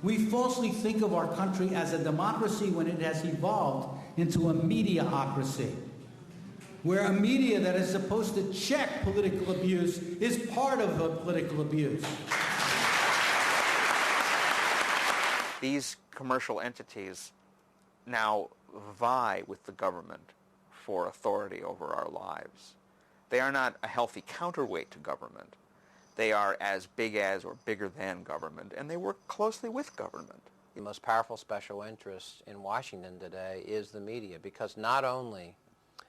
We falsely think of our country as a democracy when it has evolved into a mediaocracy, where a media that is supposed to check political abuse is part of the political abuse. These commercial entities now vie with the government for authority over our lives. They are not a healthy counterweight to government. They are as big as or bigger than government, and they work closely with government. The most powerful special interest in Washington today is the media, because not only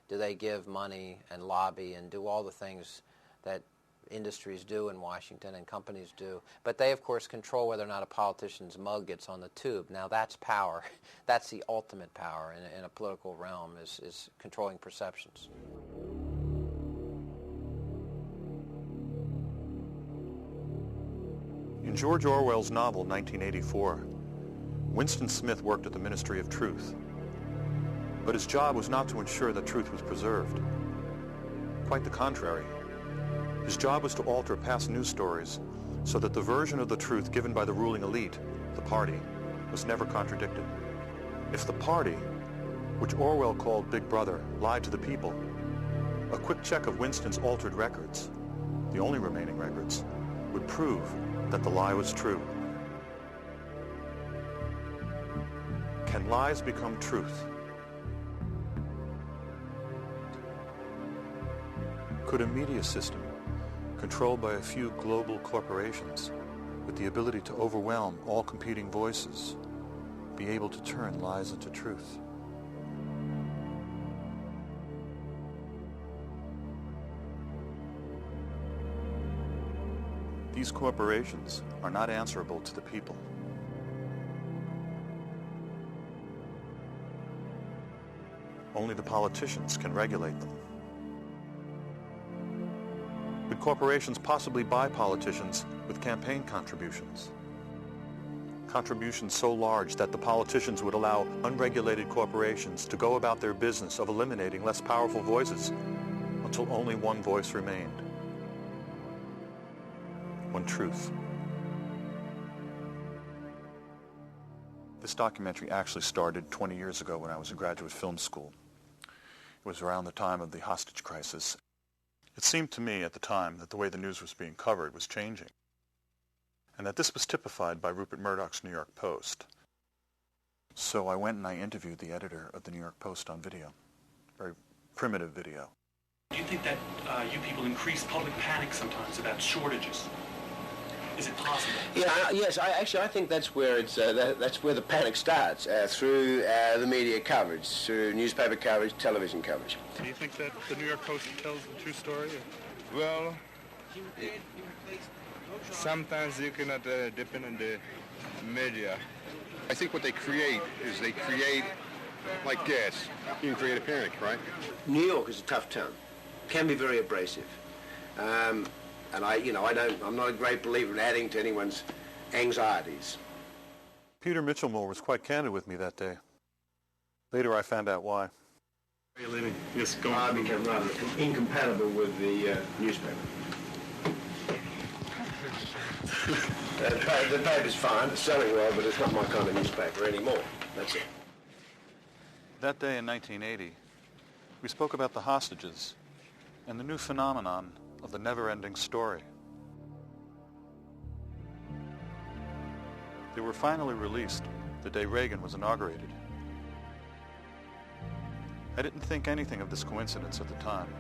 do they give money and lobby and do all the things that industries do in Washington and companies do, but they, of course, control whether or not a politician's mug gets on the tube. Now, that's power. That's the ultimate power in a political realm, is controlling perceptions. In George Orwell's novel, 1984, Winston Smith worked at the Ministry of Truth. But his job was not to ensure that truth was preserved. Quite the contrary. His job was to alter past news stories so that the version of the truth given by the ruling elite, the party, was never contradicted. If the party, which Orwell called Big Brother, lied to the people, a quick check of Winston's altered records, the only remaining records, would prove that the lie was true. Can lies become truth? Could a media system controlled by a few global corporations with the ability to overwhelm all competing voices be able to turn lies into truth? These corporations are not answerable to the people. Only the politicians can regulate them. Could corporations possibly buy politicians with campaign contributions? Contributions so large that the politicians would allow unregulated corporations to go about their business of eliminating less powerful voices until only one voice remained. One truth. This documentary actually started 20 years ago when I was in graduate film school. It was around the time of the hostage crisis. It seemed to me at the time that the way the news was being covered was changing, and that this was typified by Rupert Murdoch's New York Post. So I went and I interviewed the editor of the New York Post on video, very primitive video. Do you think that you people increase public panic sometimes about shortages? Is it possible? Yeah, yes. I think that's where that's where the panic starts, through the media coverage, through newspaper coverage, television coverage. Do you think that the New York Post tells the true story? Or? Well, sometimes you cannot depend on the media. I think what they create is they create, like gas, you can create a panic, right? New York is a tough town. Can be very abrasive. And I'm not a great believer in adding to anyone's anxieties. Peter Mitchellmore was quite candid with me that day. Later I found out why. Are you leaving? Yes, go on. I became rather incompatible with the newspaper. The paper's fine, it's selling well, but it's not my kind of newspaper anymore. That's it. That day in 1980, we spoke about the hostages and the new phenomenon of the never-ending story. They were finally released the day Reagan was inaugurated. I didn't think anything of this coincidence at the time.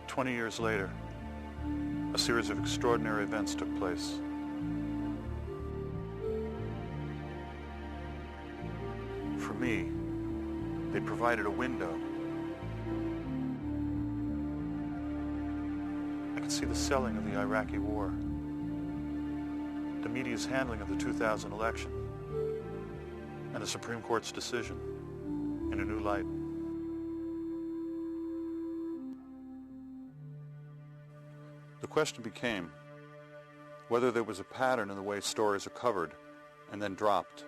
20 years later, a series of extraordinary events took place. For me, they provided a window. I could see the selling of the Iraqi war, the media's handling of the 2000 election, and the Supreme Court's decision in a new light. The question became whether there was a pattern in the way stories are covered and then dropped.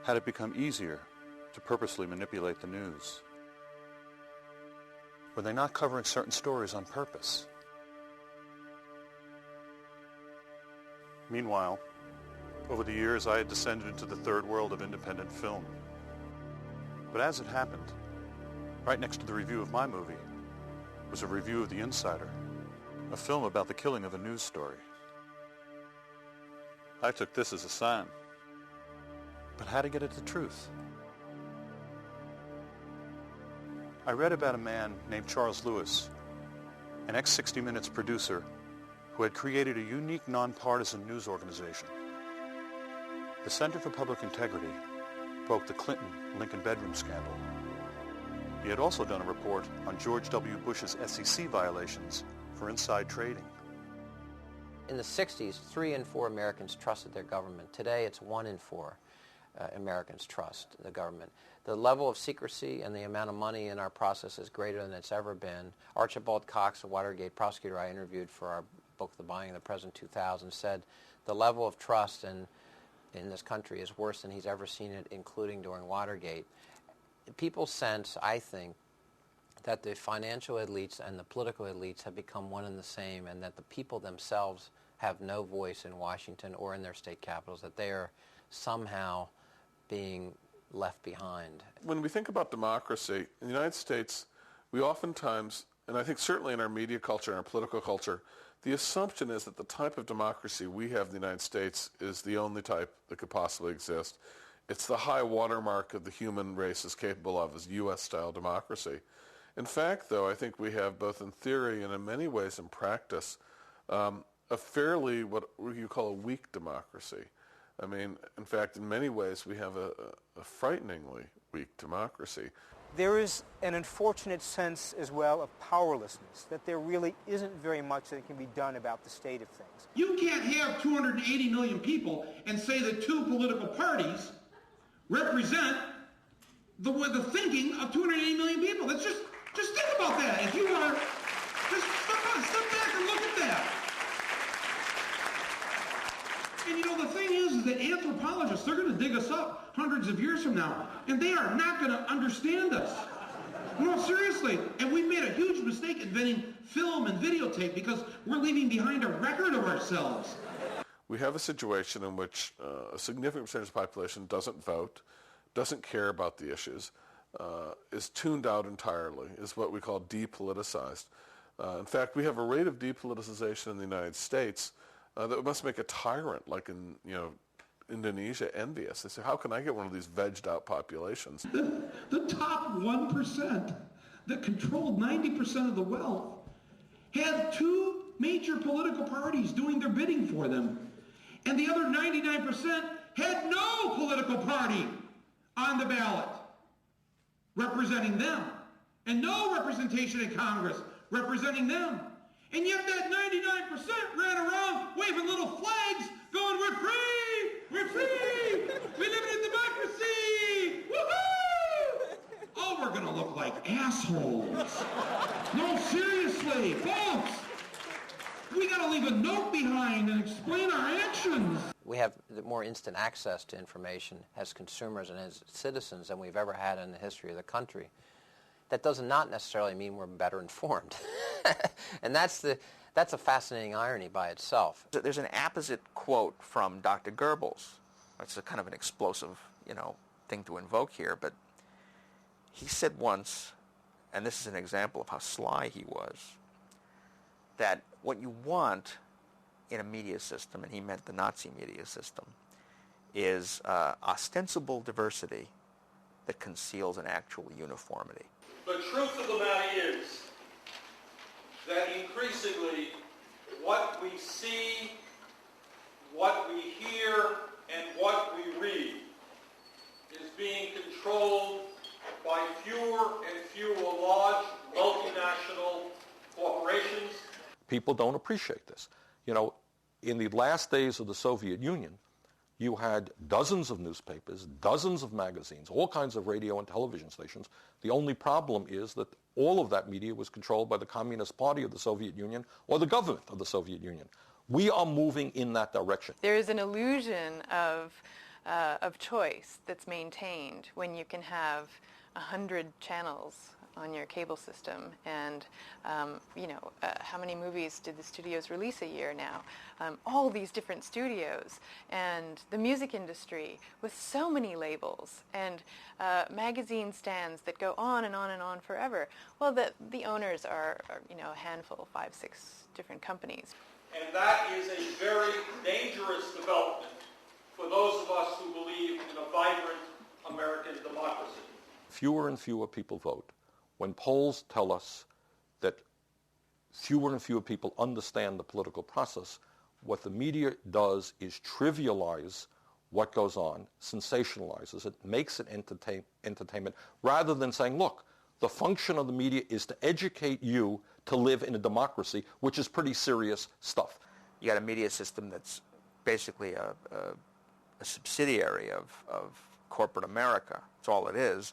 Had it become easier to purposely manipulate the news? Were they not covering certain stories on purpose? Meanwhile, over the years, I had descended into the third world of independent film. But as it happened, right next to the review of my movie was a review of The Insider, a film about the killing of a news story. I took this as a sign. But how to get at the truth? I read about a man named Charles Lewis, an ex-60 Minutes producer who had created a unique nonpartisan news organization. The Center for Public Integrity broke the Clinton-Lincoln bedroom scandal. He had also done a report on George W. Bush's SEC violations for inside trading. In the 60s, 3 in 4 Americans trusted their government. Today, it's 1 in 4 Americans trust the government. The level of secrecy and the amount of money in our process is greater than it's ever been. Archibald Cox, the Watergate prosecutor I interviewed for our book, The Buying of the President 2000, said the level of trust in this country is worse than he's ever seen it, including during Watergate. People sense, I think, that the financial elites and the political elites have become one and the same, and that the people themselves have no voice in Washington or in their state capitals, that they are somehow being left behind. When we think about democracy, in the United States, we oftentimes, and I think certainly in our media culture and our political culture, the assumption is that the type of democracy we have in the United States is the only type that could possibly exist. It's the high watermark of the human race is capable of, is U.S.-style democracy. In fact, though, I think we have, both in theory and in many ways in practice, a fairly, what you call a weak democracy. I mean, in fact, in many ways, we have a frighteningly weak democracy. There is an unfortunate sense as well of powerlessness, that there really isn't very much that can be done about the state of things. You can't have 280 million people and say that 2 political parties represent the thinking of 280 million people. That's just think about that. If you are, just step back and look at that. And you know, the thing is that anthropologists, they're going to dig us up hundreds of years from now, and they are not going to understand us. No, seriously. And we've made a huge mistake inventing film and videotape because we're leaving behind a record of ourselves. We have a situation in which a significant percentage of the population doesn't vote, doesn't care about the issues, is tuned out entirely, is what we call depoliticized. In fact, we have a rate of depoliticization in the United States that must make a tyrant like in Indonesia envious. They say, how can I get one of these vegged out populations? The top 1% that controlled 90% of the wealth had 2 major political parties doing their bidding for them. And the other 99% had no political party on the ballot representing them, and no representation in Congress representing them. And yet that 99% ran around waving little flags going, we're free! We're free! We live in a democracy! Woohoo! Oh, we're going to look like assholes. No, seriously, folks. We got to leave a note behind and explain our actions. We have more instant access to information as consumers and as citizens than we've ever had in the history of the country. That does not necessarily mean we're better informed. And that's a fascinating irony by itself. There's an apposite quote from Dr. Goebbels. It's a kind of an explosive, thing to invoke here, but he said once, and this is an example of how sly he was, that what you want in a media system, and he meant the Nazi media system, is ostensible diversity that conceals an actual uniformity. The truth of the matter is that increasingly what we see, what we hear, and what we read is being controlled by fewer and fewer large multinational corporations. People don't appreciate this. In the last days of the Soviet Union, you had dozens of newspapers, dozens of magazines, all kinds of radio and television stations. The only problem is that all of that media was controlled by the Communist Party of the Soviet Union or the government of the Soviet Union. We are moving in that direction. There is an illusion of choice that's maintained when you can have 100 channels on your cable system, and how many movies did the studios release a year now? All these different studios, and the music industry with so many labels, and magazine stands that go on and on and on forever. Well, the owners are a handful, 5, 6 different companies. And that is a very dangerous development for those of us who believe in a vibrant American democracy. Fewer and fewer people vote. When polls tell us that fewer and fewer people understand the political process, what the media does is trivialize what goes on, sensationalizes it, makes it entertainment, rather than saying, look, the function of the media is to educate you to live in a democracy, which is pretty serious stuff. You got a media system that's basically a subsidiary of corporate America. That's all it is.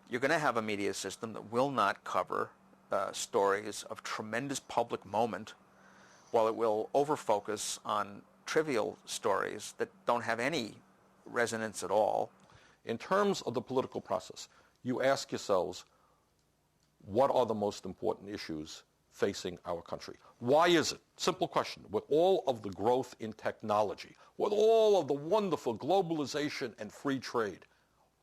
You're going to have a media system that will not cover stories of tremendous public moment, while it will overfocus on trivial stories that don't have any resonance at all. In terms of the political process, you ask yourselves, what are the most important issues facing our country? Why is it? Simple question. With all of the growth in technology, with all of the wonderful globalization and free trade,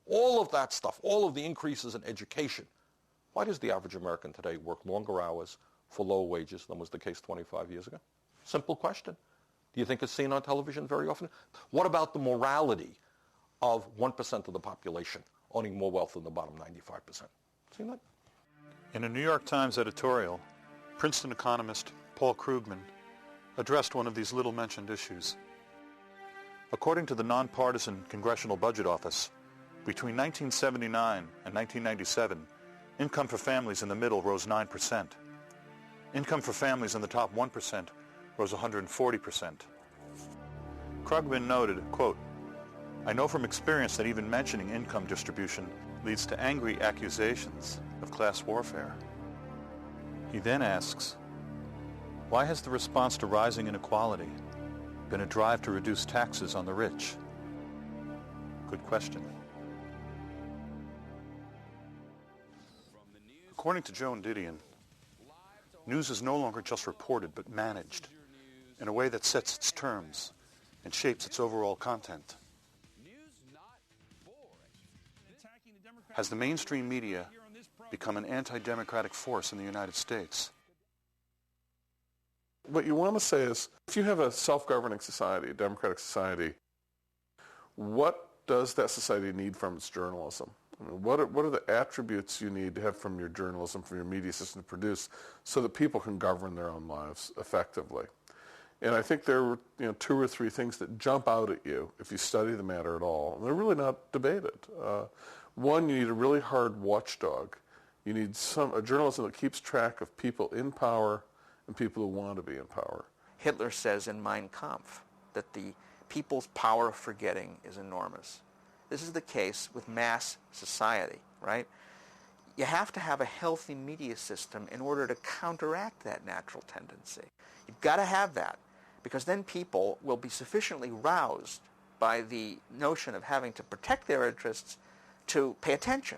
all of that stuff, all of the increases in education, why does the average American today work longer hours for lower wages than was the case 25 years ago? Simple question. Do you think it's seen on television very often? What about the morality of 1% of the population owning more wealth than the bottom 95%? Seen that? In a New York Times editorial, Princeton economist Paul Krugman addressed one of these little-mentioned issues. According to the nonpartisan Congressional Budget Office, between 1979 and 1997, income for families in the middle rose 9%. Income for families in the top 1% rose 140%. Krugman noted, quote, "I know from experience that even mentioning income distribution leads to angry accusations of class warfare." He then asks, why has the response to rising inequality been a drive to reduce taxes on the rich? Good question. According to Joan Didion, news is no longer just reported but managed in a way that sets its terms and shapes its overall content. Has the mainstream media become an anti-democratic force in the United States? What you want to say is, if you have a self-governing society, a democratic society, what does that society need from its journalism? I mean, what are the attributes you need to have from your journalism, from your media system to produce, so that people can govern their own lives effectively? And I think there are 2 or 3 things that jump out at you if you study the matter at all. And they're really not debated. One, you need a really hard watchdog. You need a journalism that keeps track of people in power and people who want to be in power. Hitler says in Mein Kampf that the people's power of forgetting is enormous. This is the case with mass society, right? You have to have a healthy media system in order to counteract that natural tendency. You've got to have that, because then people will be sufficiently roused by the notion of having to protect their interests to pay attention.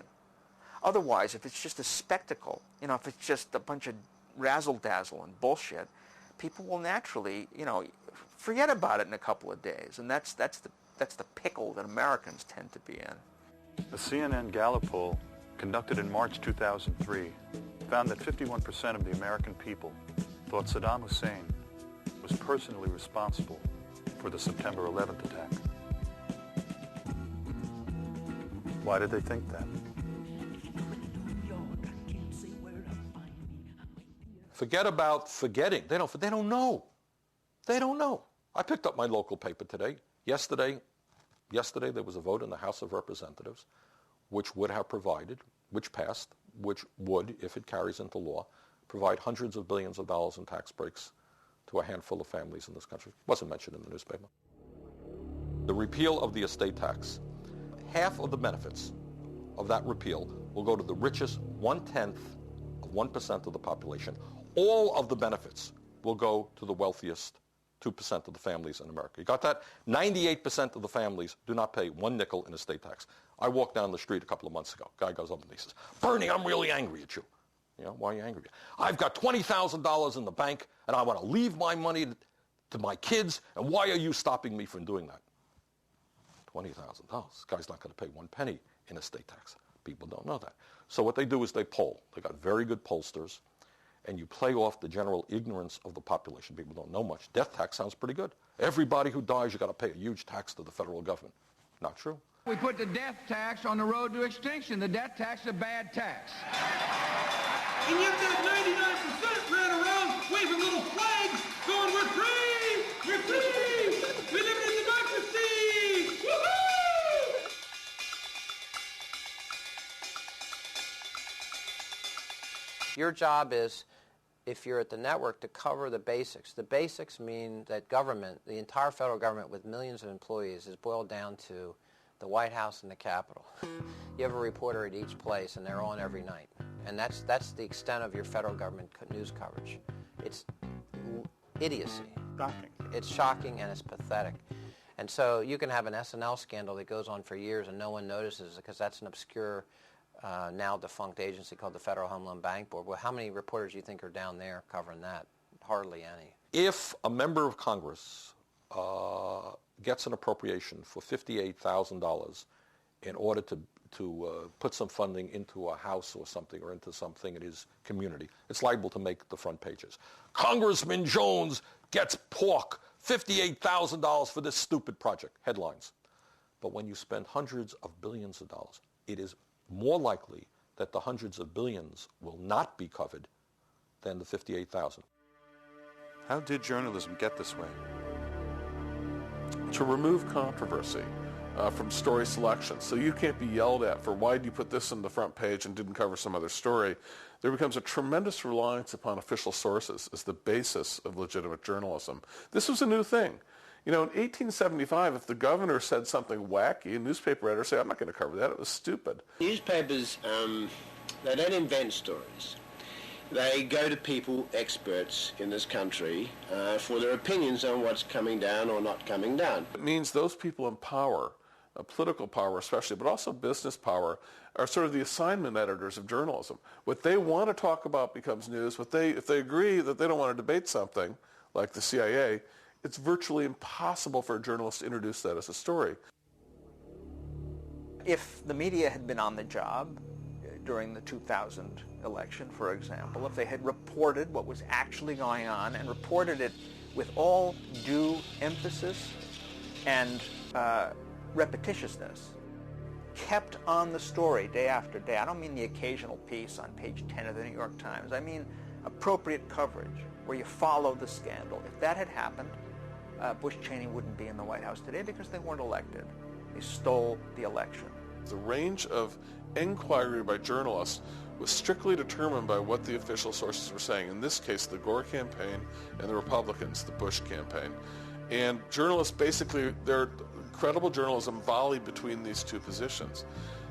Otherwise, if it's just a spectacle, if it's just a bunch of razzle-dazzle and bullshit, people will naturally, forget about it in a couple of days. And that's the pickle that Americans tend to be in. A CNN Gallup poll conducted in March 2003 found that 51% of the American people thought Saddam Hussein was personally responsible for the September 11th attack. Why did they think that? Forget about forgetting. They don't know. They don't know. I picked up my local paper today. Yesterday there was a vote in the House of Representatives which would have provided, which passed, which would, if it carries into law, provide hundreds of billions of dollars in tax breaks to a handful of families in this country. It wasn't mentioned in the newspaper. The repeal of the estate tax. Half of the benefits of that repeal will go to the richest 1/10 of 1% of the population. All of the benefits will go to the wealthiest 2% of the families in America. You got that? 98% of the families do not pay 1 nickel in estate tax. I walked down the street a couple of months ago. Guy goes up and he says, Bernie, I'm really angry at you. You know, why are you angry? I've got $20,000 in the bank, and I want to leave my money to my kids, and why are you stopping me from doing that? $20,000. This guy's not going to pay 1 penny in estate tax. People don't know that. So what they do is they poll. They got very good pollsters, and you play off the general ignorance of the population. People don't know much. Death tax sounds pretty good. Everybody who dies, you got to pay a huge tax to the federal government. Not true. We put the death tax on the road to extinction. The death tax is a bad tax. And yet that 99% ran around waving little flags going, we're free! We're free! We live in a democracy! Woohoo! Your job is, if you're at the network, to cover the basics. The basics mean that government, the entire federal government with millions of employees, is boiled down to the White House and the Capitol. You have a reporter at each place, and they're on every night. And that's the extent of your federal government news coverage. It's idiocy. Shocking. It's shocking and it's pathetic. And so you can have an SNL scandal that goes on for years and no one notices because that's an obscure, now defunct agency called the Federal Home Loan Bank Board. Well, how many reporters do you think are down there covering that? Hardly any. If a member of Congress gets an appropriation for $58,000 in order to put some funding into a house or something or into something in his community, it's liable to make the front pages. Congressman Jones gets pork, $58,000 for this stupid project, headlines. But when you spend hundreds of billions of dollars, it is more likely that the hundreds of billions will not be covered than the $58,000. How did journalism get this way? To remove controversy from story selection. So you can't be yelled at for why did you put this on the front page and didn't cover some other story. There becomes a tremendous reliance upon official sources as the basis of legitimate journalism. This was a new thing. You know, in 1875, if the governor said something wacky, a newspaper editor would say, I'm not going to cover that. It was stupid. Newspapers, they don't invent stories. They go to people, experts in this country, for their opinions on what's coming down or not coming down. It means those people in power, political power especially, but also business power, are sort of the assignment editors of journalism. What they want to talk about becomes news. If they agree that they don't want to debate something, like the CIA, it's virtually impossible for a journalist to introduce that as a story. If the media had been on the job during the 2000 election, for example, if they had reported what was actually going on and reported it with all due emphasis and repetitiousness, kept on the story day after day. I don't mean the occasional piece on page 10 of the New York Times. I mean appropriate coverage where you follow the scandal. If that had happened, Bush Cheney wouldn't be in the White House today because they weren't elected. They stole the election. The range of inquiry by journalists was strictly determined by what the official sources were saying. In this case, the Gore campaign and the Republicans, the Bush campaign. And journalists basically, their credible journalism volleyed between these two positions.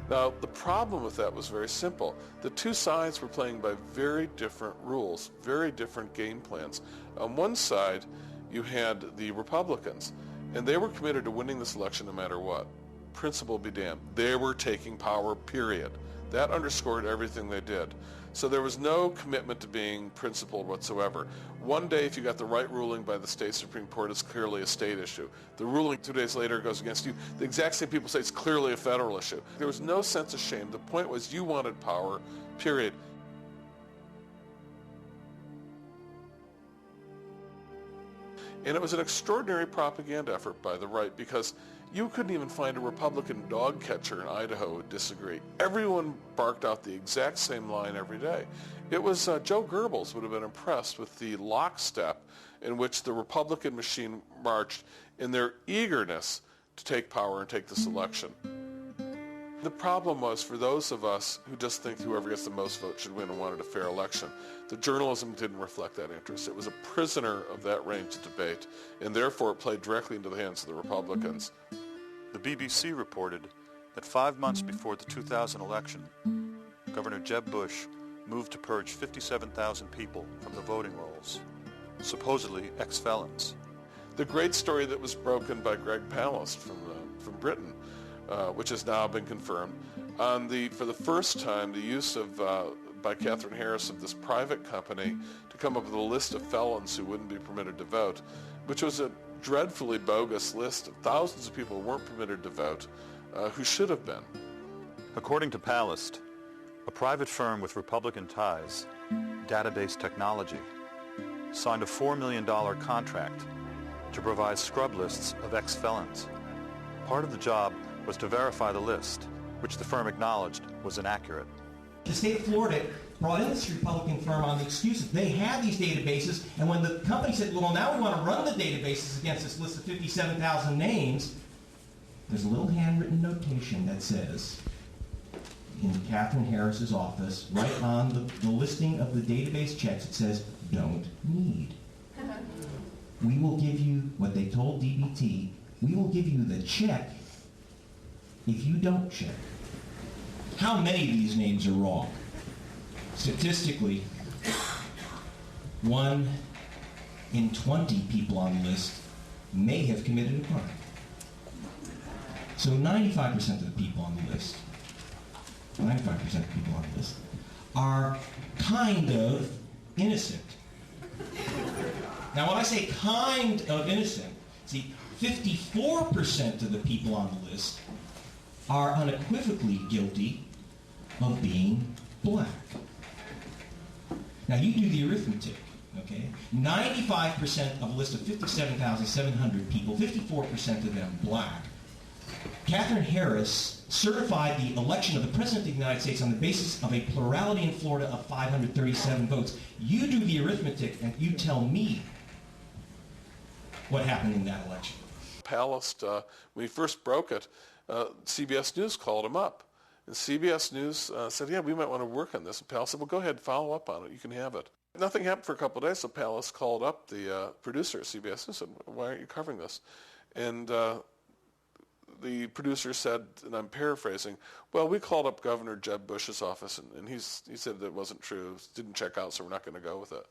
Now, the problem with that was very simple. The two sides were playing by very different rules, very different game plans. On one side, you had the Republicans, and they were committed to winning this election no matter what. Principle be damned. They were taking power, period. That underscored everything they did. So there was no commitment to being principled whatsoever. One day, if you got the right ruling by the state Supreme Court, it's clearly a state issue. The ruling 2 days later goes against you. The exact same people say it's clearly a federal issue. There was no sense of shame. The point was you wanted power, period. And it was an extraordinary propaganda effort by the right because you couldn't even find a Republican dog catcher in Idaho who would disagree. Everyone barked out the exact same line every day. It was Joe Goebbels would have been impressed with the lockstep in which the Republican machine marched in their eagerness to take power and take this election. The problem was for those of us who just think whoever gets the most votes should win and wanted a fair election, the journalism didn't reflect that interest. It was a prisoner of that range of debate, and therefore it played directly into the hands of the Republicans. The BBC reported that 5 months before the 2000 election, Governor Jeb Bush moved to purge 57,000 people from the voting rolls, supposedly ex-felons. The great story that was broken by Greg Palast from Britain, which has now been confirmed, on for the first time, the use of by Catherine Harris of this private company to come up with a list of felons who wouldn't be permitted to vote, which was a dreadfully bogus list of thousands of people who weren't permitted to vote, who should have been. According to Palast, a private firm with Republican ties, Database Technology, signed a $4 million contract to provide scrub lists of ex-felons. Part of the job was to verify the list, which the firm acknowledged was inaccurate. The state of Florida brought in this Republican firm on the excuse that they had these databases, and when the company said, well, now we want to run the databases against this list of 57,000 names, there's a little handwritten notation that says, in Catherine Harris's office, right on the listing of the database checks, it says, don't need. We will give you, what they told DBT, we will give you the check if you don't check. How many of these names are wrong? Statistically, 1 in 20 people on the list may have committed a crime. So 95% of the people on the list, 95% of people on the list, are kind of innocent. Now when I say kind of innocent, see, 54% of the people on the list are unequivocally guilty of being black. Now you do the arithmetic, okay? 95% of a list of 57,700 people, 54% of them black. Catherine Harris certified the election of the President of the United States on the basis of a plurality in Florida of 537 votes. You do the arithmetic and you tell me what happened in that election. Palast, when he first broke it, CBS News called him up. And CBS News said, yeah, we might want to work on this. And Palast said, well, go ahead, follow up on it. You can have it. Nothing happened for a couple of days, so Palast called up the producer at CBS News and said, why aren't you covering this? And the producer said, and I'm paraphrasing, well, we called up Governor Jeb Bush's office, and he said that it wasn't true, didn't check out, so we're not going to go with it.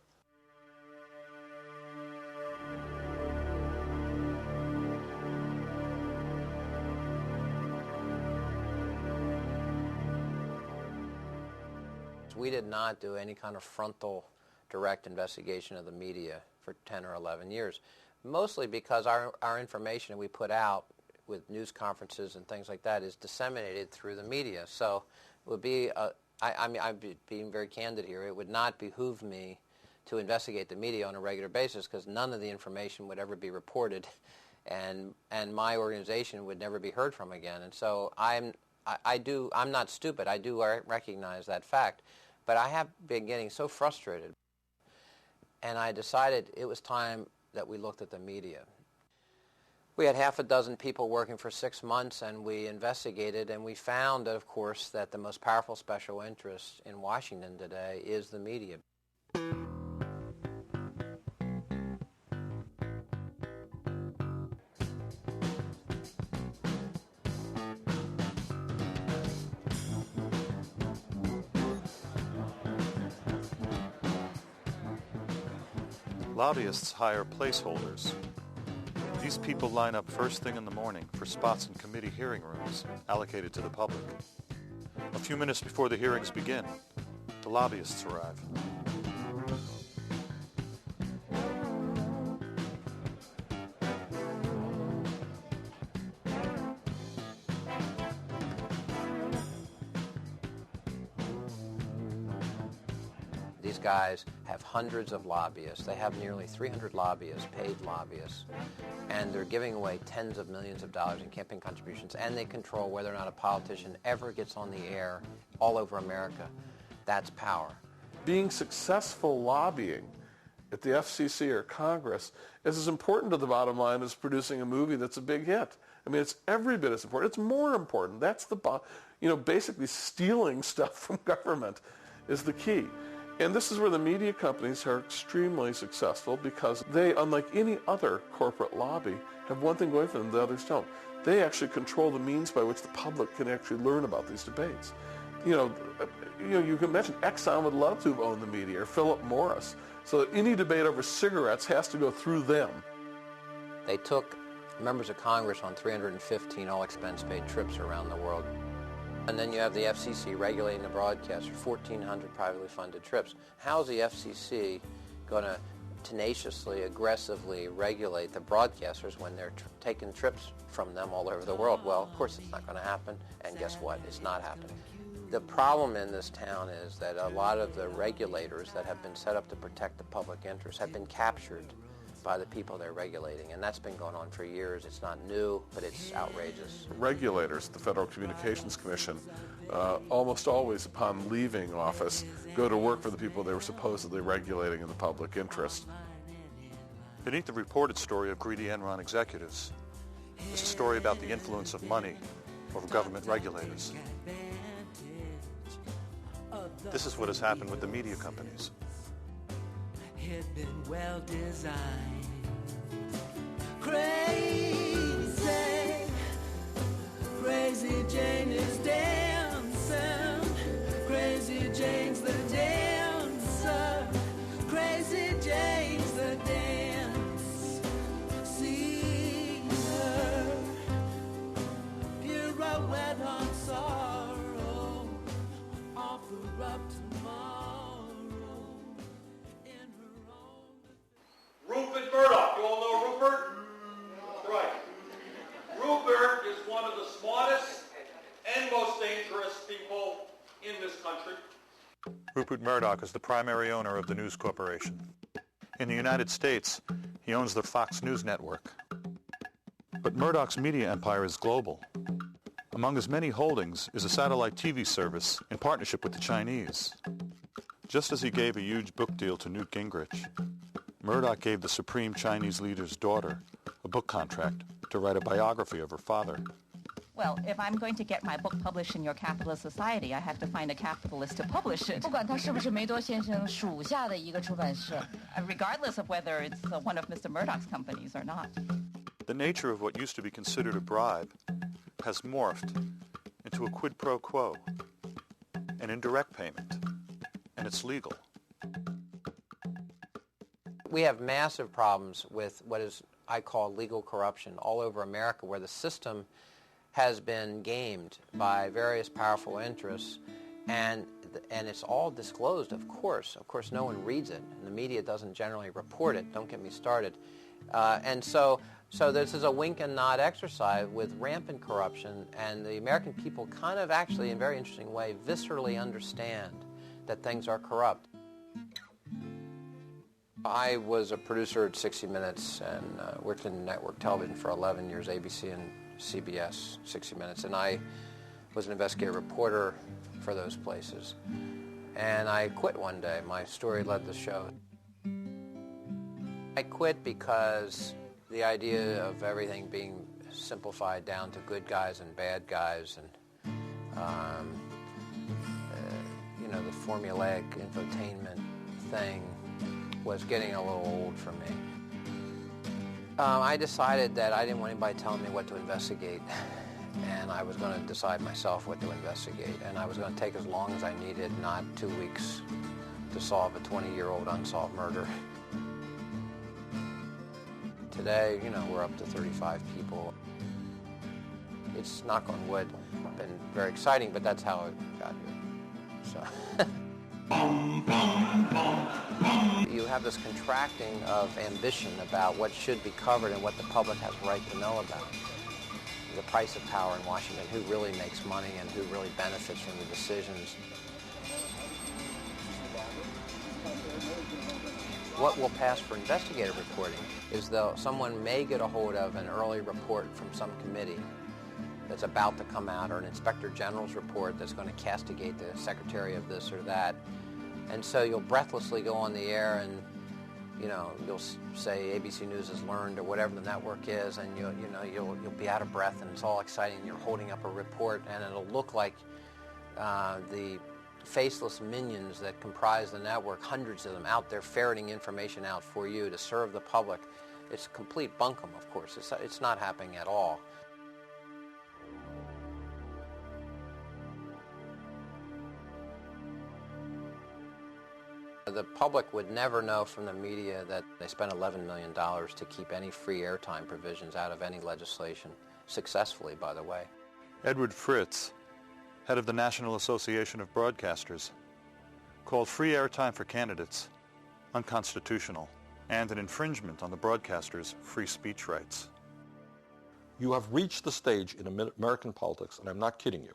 We did not do any kind of frontal, direct investigation of the media for 10 or 11 years, mostly because our information that we put out with news conferences and things like that is disseminated through the media. So it would be, I'm being very candid here, it would not behoove me to investigate the media on a regular basis because none of the information would ever be reported and my organization would never be heard from again. And so I'm not stupid. I do recognize that fact. But I have been getting so frustrated, and I decided it was time that we looked at the media. We had half a dozen people working for 6 months, and we investigated, and we found, of course, that the most powerful special interest in Washington today is the media. Lobbyists hire placeholders. These people line up first thing in the morning for spots in committee hearing rooms allocated to the public. A few minutes before the hearings begin, the lobbyists arrive. These guys have hundreds of lobbyists. They have nearly 300 lobbyists, paid lobbyists, and they're giving away tens of millions of dollars in campaign contributions, and they control whether or not a politician ever gets on the air all over America. That's power. Being successful lobbying at the FCC or Congress is as important to the bottom line as producing a movie that's a big hit. I mean, it's every bit as important. It's more important. That's basically stealing stuff from government is the key. And this is where the media companies are extremely successful because they, unlike any other corporate lobby, have one thing going for them the others don't. They actually control the means by which the public can actually learn about these debates. You can imagine Exxon would love to own the media, or Philip Morris, so that any debate over cigarettes has to go through them. They took members of Congress on 315 all-expense-paid trips around the world. And then you have the FCC regulating the broadcaster, 1,400 privately funded trips. How's the FCC going to tenaciously, aggressively regulate the broadcasters when they're taking trips from them all over the world? Well, of course it's not going to happen, and guess what? It's not happening. The problem in this town is that a lot of the regulators that have been set up to protect the public interest have been captured by the people they're regulating, and that's been going on for years. It's not new, but it's outrageous. Regulators, the Federal Communications Commission, almost always upon leaving office, go to work for the people they were supposedly regulating in the public interest. Beneath the reported story of greedy Enron executives is a story about the influence of money over government regulators. This is what has happened with the media companies. Had been well designed. Crazy, crazy Jane is dancing. Crazy Jane's the dancer. Crazy Jane's the dance. See her, pirouette on sorrow, offer up tomorrow. Rupert Murdoch. You all know Rupert? That's right. Rupert is one of the smartest and most dangerous people in this country. Rupert Murdoch is the primary owner of the News Corporation. In the United States, he owns the Fox News network. But Murdoch's media empire is global. Among his many holdings is a satellite TV service in partnership with the Chinese. Just as he gave a huge book deal to Newt Gingrich, Murdoch gave the supreme Chinese leader's daughter a book contract to write a biography of her father. Well, if I'm going to get my book published in your capitalist society, I have to find a capitalist to publish it. 不管他是不是梅多先生属下的一个出版社 Regardless of whether it's one of Mr. Murdoch's companies or not. The nature of what used to be considered a bribe has morphed into a quid pro quo, an indirect payment, and it's legal. We have massive problems with what is I call legal corruption all over America, where the system has been gamed by various powerful interests, and it's all disclosed, of course. Of course, no one reads it, and the media doesn't generally report it. Don't get me started. And so this is a wink and nod exercise with rampant corruption, and the American people kind of actually, in a very interesting way, viscerally understand that things are corrupt. I was a producer at 60 Minutes and worked in network television for 11 years, ABC and CBS, 60 Minutes, and I was an investigative reporter for those places. And I quit one day. My story led the show. I quit because the idea of everything being simplified down to good guys and bad guys and, the formulaic infotainment thing was getting a little old for me. I decided that I didn't want anybody telling me what to investigate, and I was going to decide myself what to investigate, and I was going to take as long as I needed, not 2 weeks to solve a 20-year-old unsolved murder. Today, we're up to 35 people. It's, knock on wood, been very exciting, but that's how it got here. So. You have this contracting of ambition about what should be covered and what the public has a right to know about. The price of power in Washington, who really makes money and who really benefits from the decisions. What will pass for investigative reporting is though someone may get a hold of an early report from some committee that's about to come out, or an inspector general's report that's going to castigate the secretary of this or that. And so you'll breathlessly go on the air and, you'll say ABC News has learned or whatever the network is, and you'll be out of breath, and it's all exciting. You're holding up a report, and it'll look like the faceless minions that comprise the network, hundreds of them out there ferreting information out for you to serve the public. It's complete bunkum, of course. It's not happening at all. The public would never know from the media that they spent $11 million to keep any free airtime provisions out of any legislation, successfully, by the way. Edward Fritz, head of the National Association of Broadcasters, called free airtime for candidates unconstitutional and an infringement on the broadcasters' free speech rights. You have reached the stage in American politics, and I'm not kidding you,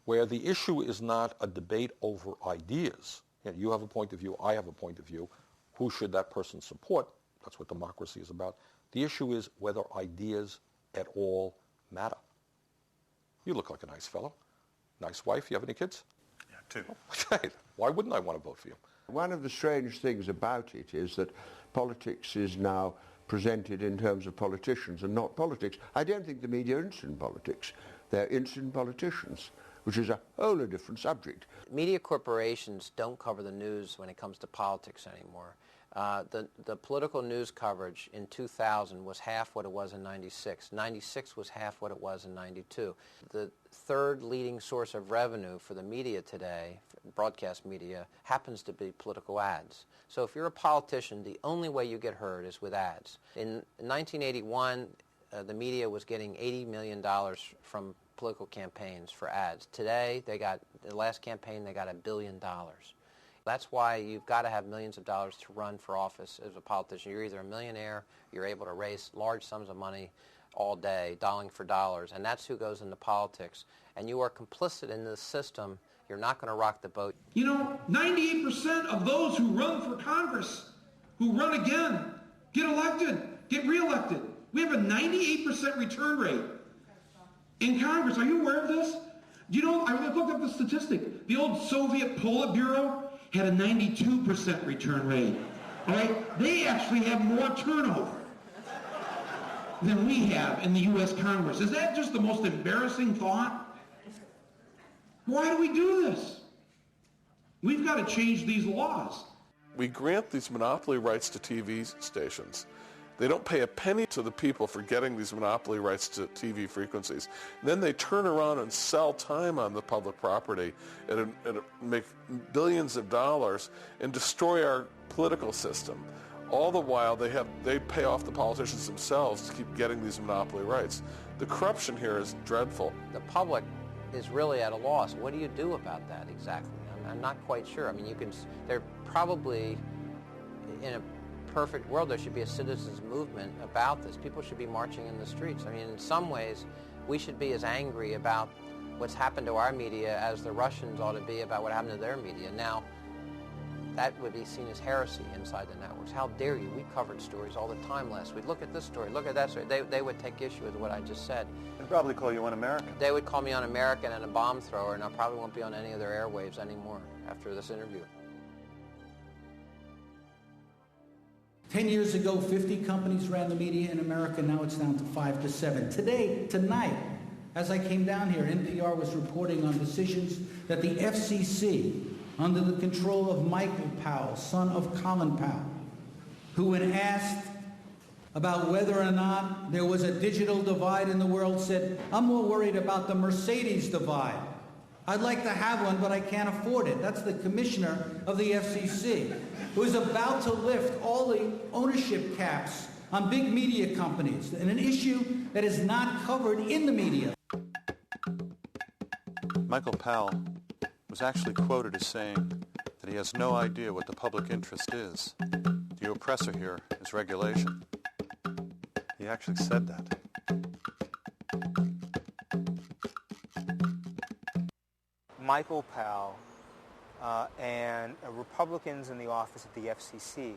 where the issue is not a debate over ideas. You have a point of view, I have a point of view. Who should that person support? That's what democracy is about. The issue is whether ideas at all matter. You look like a nice fellow. Nice wife. You have any kids? Yeah, two. Okay. Why wouldn't I want to vote for you? One of the strange things about it is that politics is now presented in terms of politicians and not politics. I don't think the media are interested in politics. They're interested in politicians, which is a wholly different subject. Media corporations don't cover the news when it comes to politics anymore. The political news coverage in 2000 was half what it was in 96. 96 was half what it was in 92. The third leading source of revenue for the media today, broadcast media, happens to be political ads. So if you're a politician, the only way you get heard is with ads. In 1981, the media was getting $80 million from political campaigns for ads. Today, the last campaign, they got $1 billion. That's why you've got to have millions of dollars to run for office as a politician. You're either a millionaire, you're able to raise large sums of money all day, dollar for dollars, and that's who goes into politics. And you are complicit in this system. You're not going to rock the boat. You know, 98% of those who run for Congress, who run again, get elected, get reelected. We have a 98% return rate in Congress. Are you aware of this? Do you know, I looked up the statistic. The old Soviet Politburo had a 92% return rate. All right? They actually have more turnover than we have in the U.S. Congress. Is that just the most embarrassing thought? Why do we do this? We've got to change these laws. We grant these monopoly rights to TV stations. They don't pay a penny to the people for getting these monopoly rights to TV frequencies. And then they turn around and sell time on the public property and make billions of dollars and destroy our political system. All the while, they pay off the politicians themselves to keep getting these monopoly rights. The corruption here is dreadful. The public is really at a loss. What do you do about that exactly? I'm not quite sure. I mean, they're probably in a perfect world, there should be a citizens movement about this. People should be marching in the streets. I mean, in some ways, we should be as angry about what's happened to our media as the Russians ought to be about what happened to their media. Now, that would be seen as heresy inside the networks. How dare you? We covered stories all the time last week. Look at this story. Look at that story. They would take issue with what I just said. They'd probably call you un-American. They would call me un-American and a bomb thrower, and I probably won't be on any of their airwaves anymore after this interview. 10 years ago, 50 companies ran the media in America. Now it's down to 5 to 7. Tonight, as I came down here, NPR was reporting on decisions that the FCC, under the control of Michael Powell, son of Colin Powell, who when asked about whether or not there was a digital divide in the world said, "I'm more worried about the Mercedes divide. I'd like to have one, but I can't afford it." That's the commissioner of the FCC, who is about to lift all the ownership caps on big media companies, and an issue that is not covered in the media. Michael Powell was actually quoted as saying that he has no idea what the public interest is. The oppressor here is regulation. He actually said that. Michael Powell and Republicans in the office at the FCC,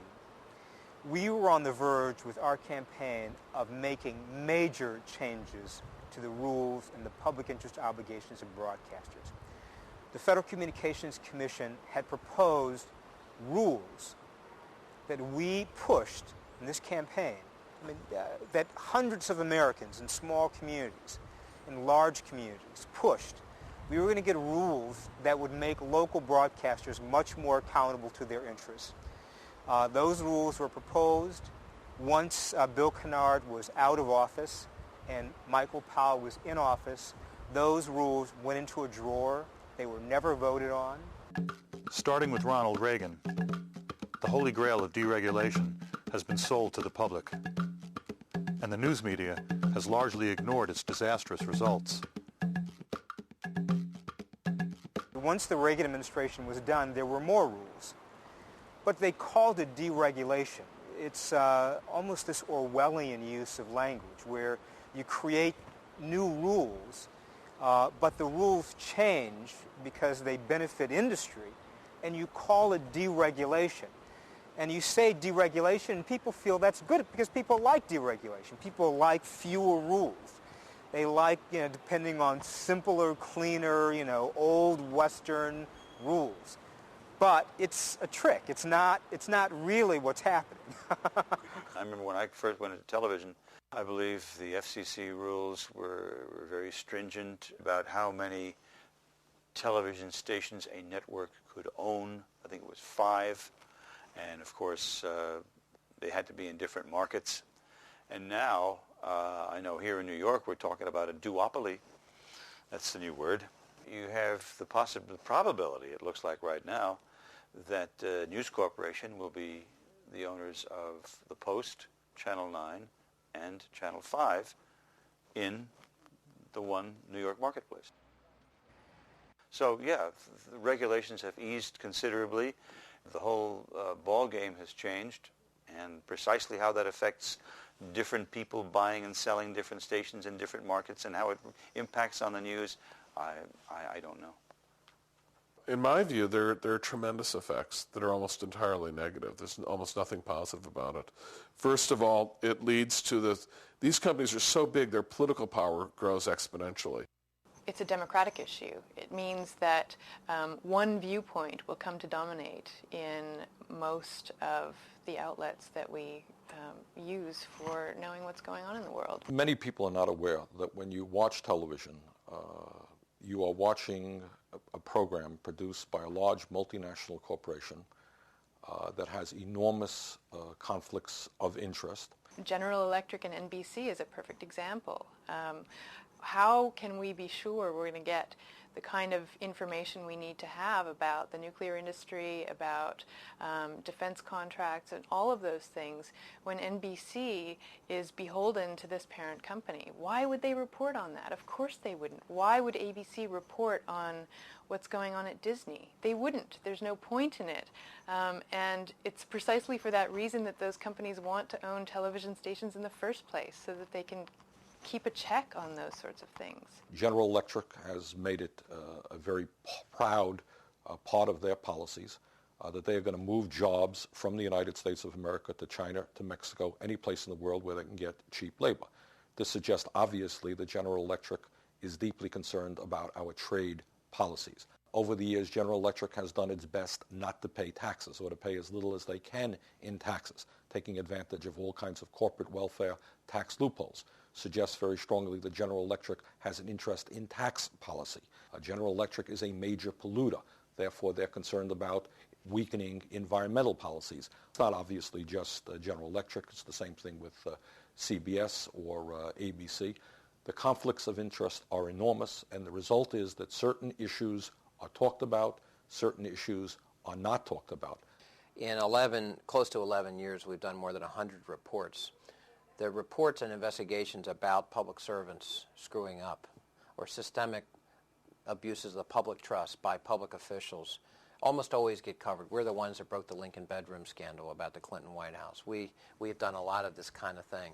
we were on the verge with our campaign of making major changes to the rules and the public interest obligations of broadcasters. The Federal Communications Commission had proposed rules that we pushed in this campaign. I mean, that hundreds of Americans in small communities, in large communities, pushed. We were going to get rules that would make local broadcasters much more accountable to their interests. Those rules were proposed once Bill Kennard was out of office and Michael Powell was in office. Those rules went into a drawer. They were never voted on. Starting with Ronald Reagan, the holy grail of deregulation has been sold to the public, and the news media has largely ignored its disastrous results. Once the Reagan administration was done, there were more rules, but they called it deregulation. It's almost this Orwellian use of language where you create new rules, but the rules change because they benefit industry, and you call it deregulation. And you say deregulation, and people feel that's good because people like deregulation. People like fewer rules. They like, depending on simpler, cleaner, old Western rules. But it's a trick. It's not really what's happening. I remember when I first went into television, I believe the FCC rules were very stringent about how many television stations a network could own. I think it was 5. And of course, they had to be in different markets. And now, I know here in New York, we're talking about a duopoly. That's the new word. You have the probability, it looks like right now, that News Corporation will be the owners of the Post, Channel 9, and Channel 5 in the one New York marketplace. So yeah, the regulations have eased considerably. The whole ball game has changed, and precisely how that affects different people buying and selling different stations in different markets and how it impacts on the news, I don't know. In my view, there are tremendous effects that are almost entirely negative. There's almost nothing positive about it. First of all, it leads to these companies are so big, their political power grows exponentially. It's a democratic issue. It means that one viewpoint will come to dominate in most of the outlets that we use for knowing what's going on in the world. Many people are not aware that when you watch television, you are watching a program produced by a large multinational corporation that has enormous conflicts of interest. General Electric and NBC is a perfect example. How can we be sure we're going to get the kind of information we need to have about the nuclear industry, about defense contracts, and all of those things when NBC is beholden to this parent company? Why would they report on that? Of course they wouldn't. Why would ABC report on what's going on at Disney? They wouldn't. There's no point in it. And it's precisely for that reason that those companies want to own television stations in the first place, so that they can keep a check on those sorts of things. General Electric has made it a very proud part of their policies that they are going to move jobs from the United States of America to China, to Mexico, any place in the world where they can get cheap labor. This suggests obviously that General Electric is deeply concerned about our trade policies. Over the years, General Electric has done its best not to pay taxes, or to pay as little as they can in taxes, taking advantage of all kinds of corporate welfare tax loopholes. Suggests very strongly that General Electric has an interest in tax policy. General Electric is a major polluter. Therefore, they're concerned about weakening environmental policies. It's not obviously just General Electric. It's the same thing with CBS or ABC. The conflicts of interest are enormous, and the result is that certain issues are talked about, certain issues are not talked about. In close to 11 years, we've done more than 100 reports. The reports and investigations about public servants screwing up or systemic abuses of the public trust by public officials almost always get covered. We're the ones that broke the Lincoln bedroom scandal about the Clinton White House. We've done a lot of this kind of thing.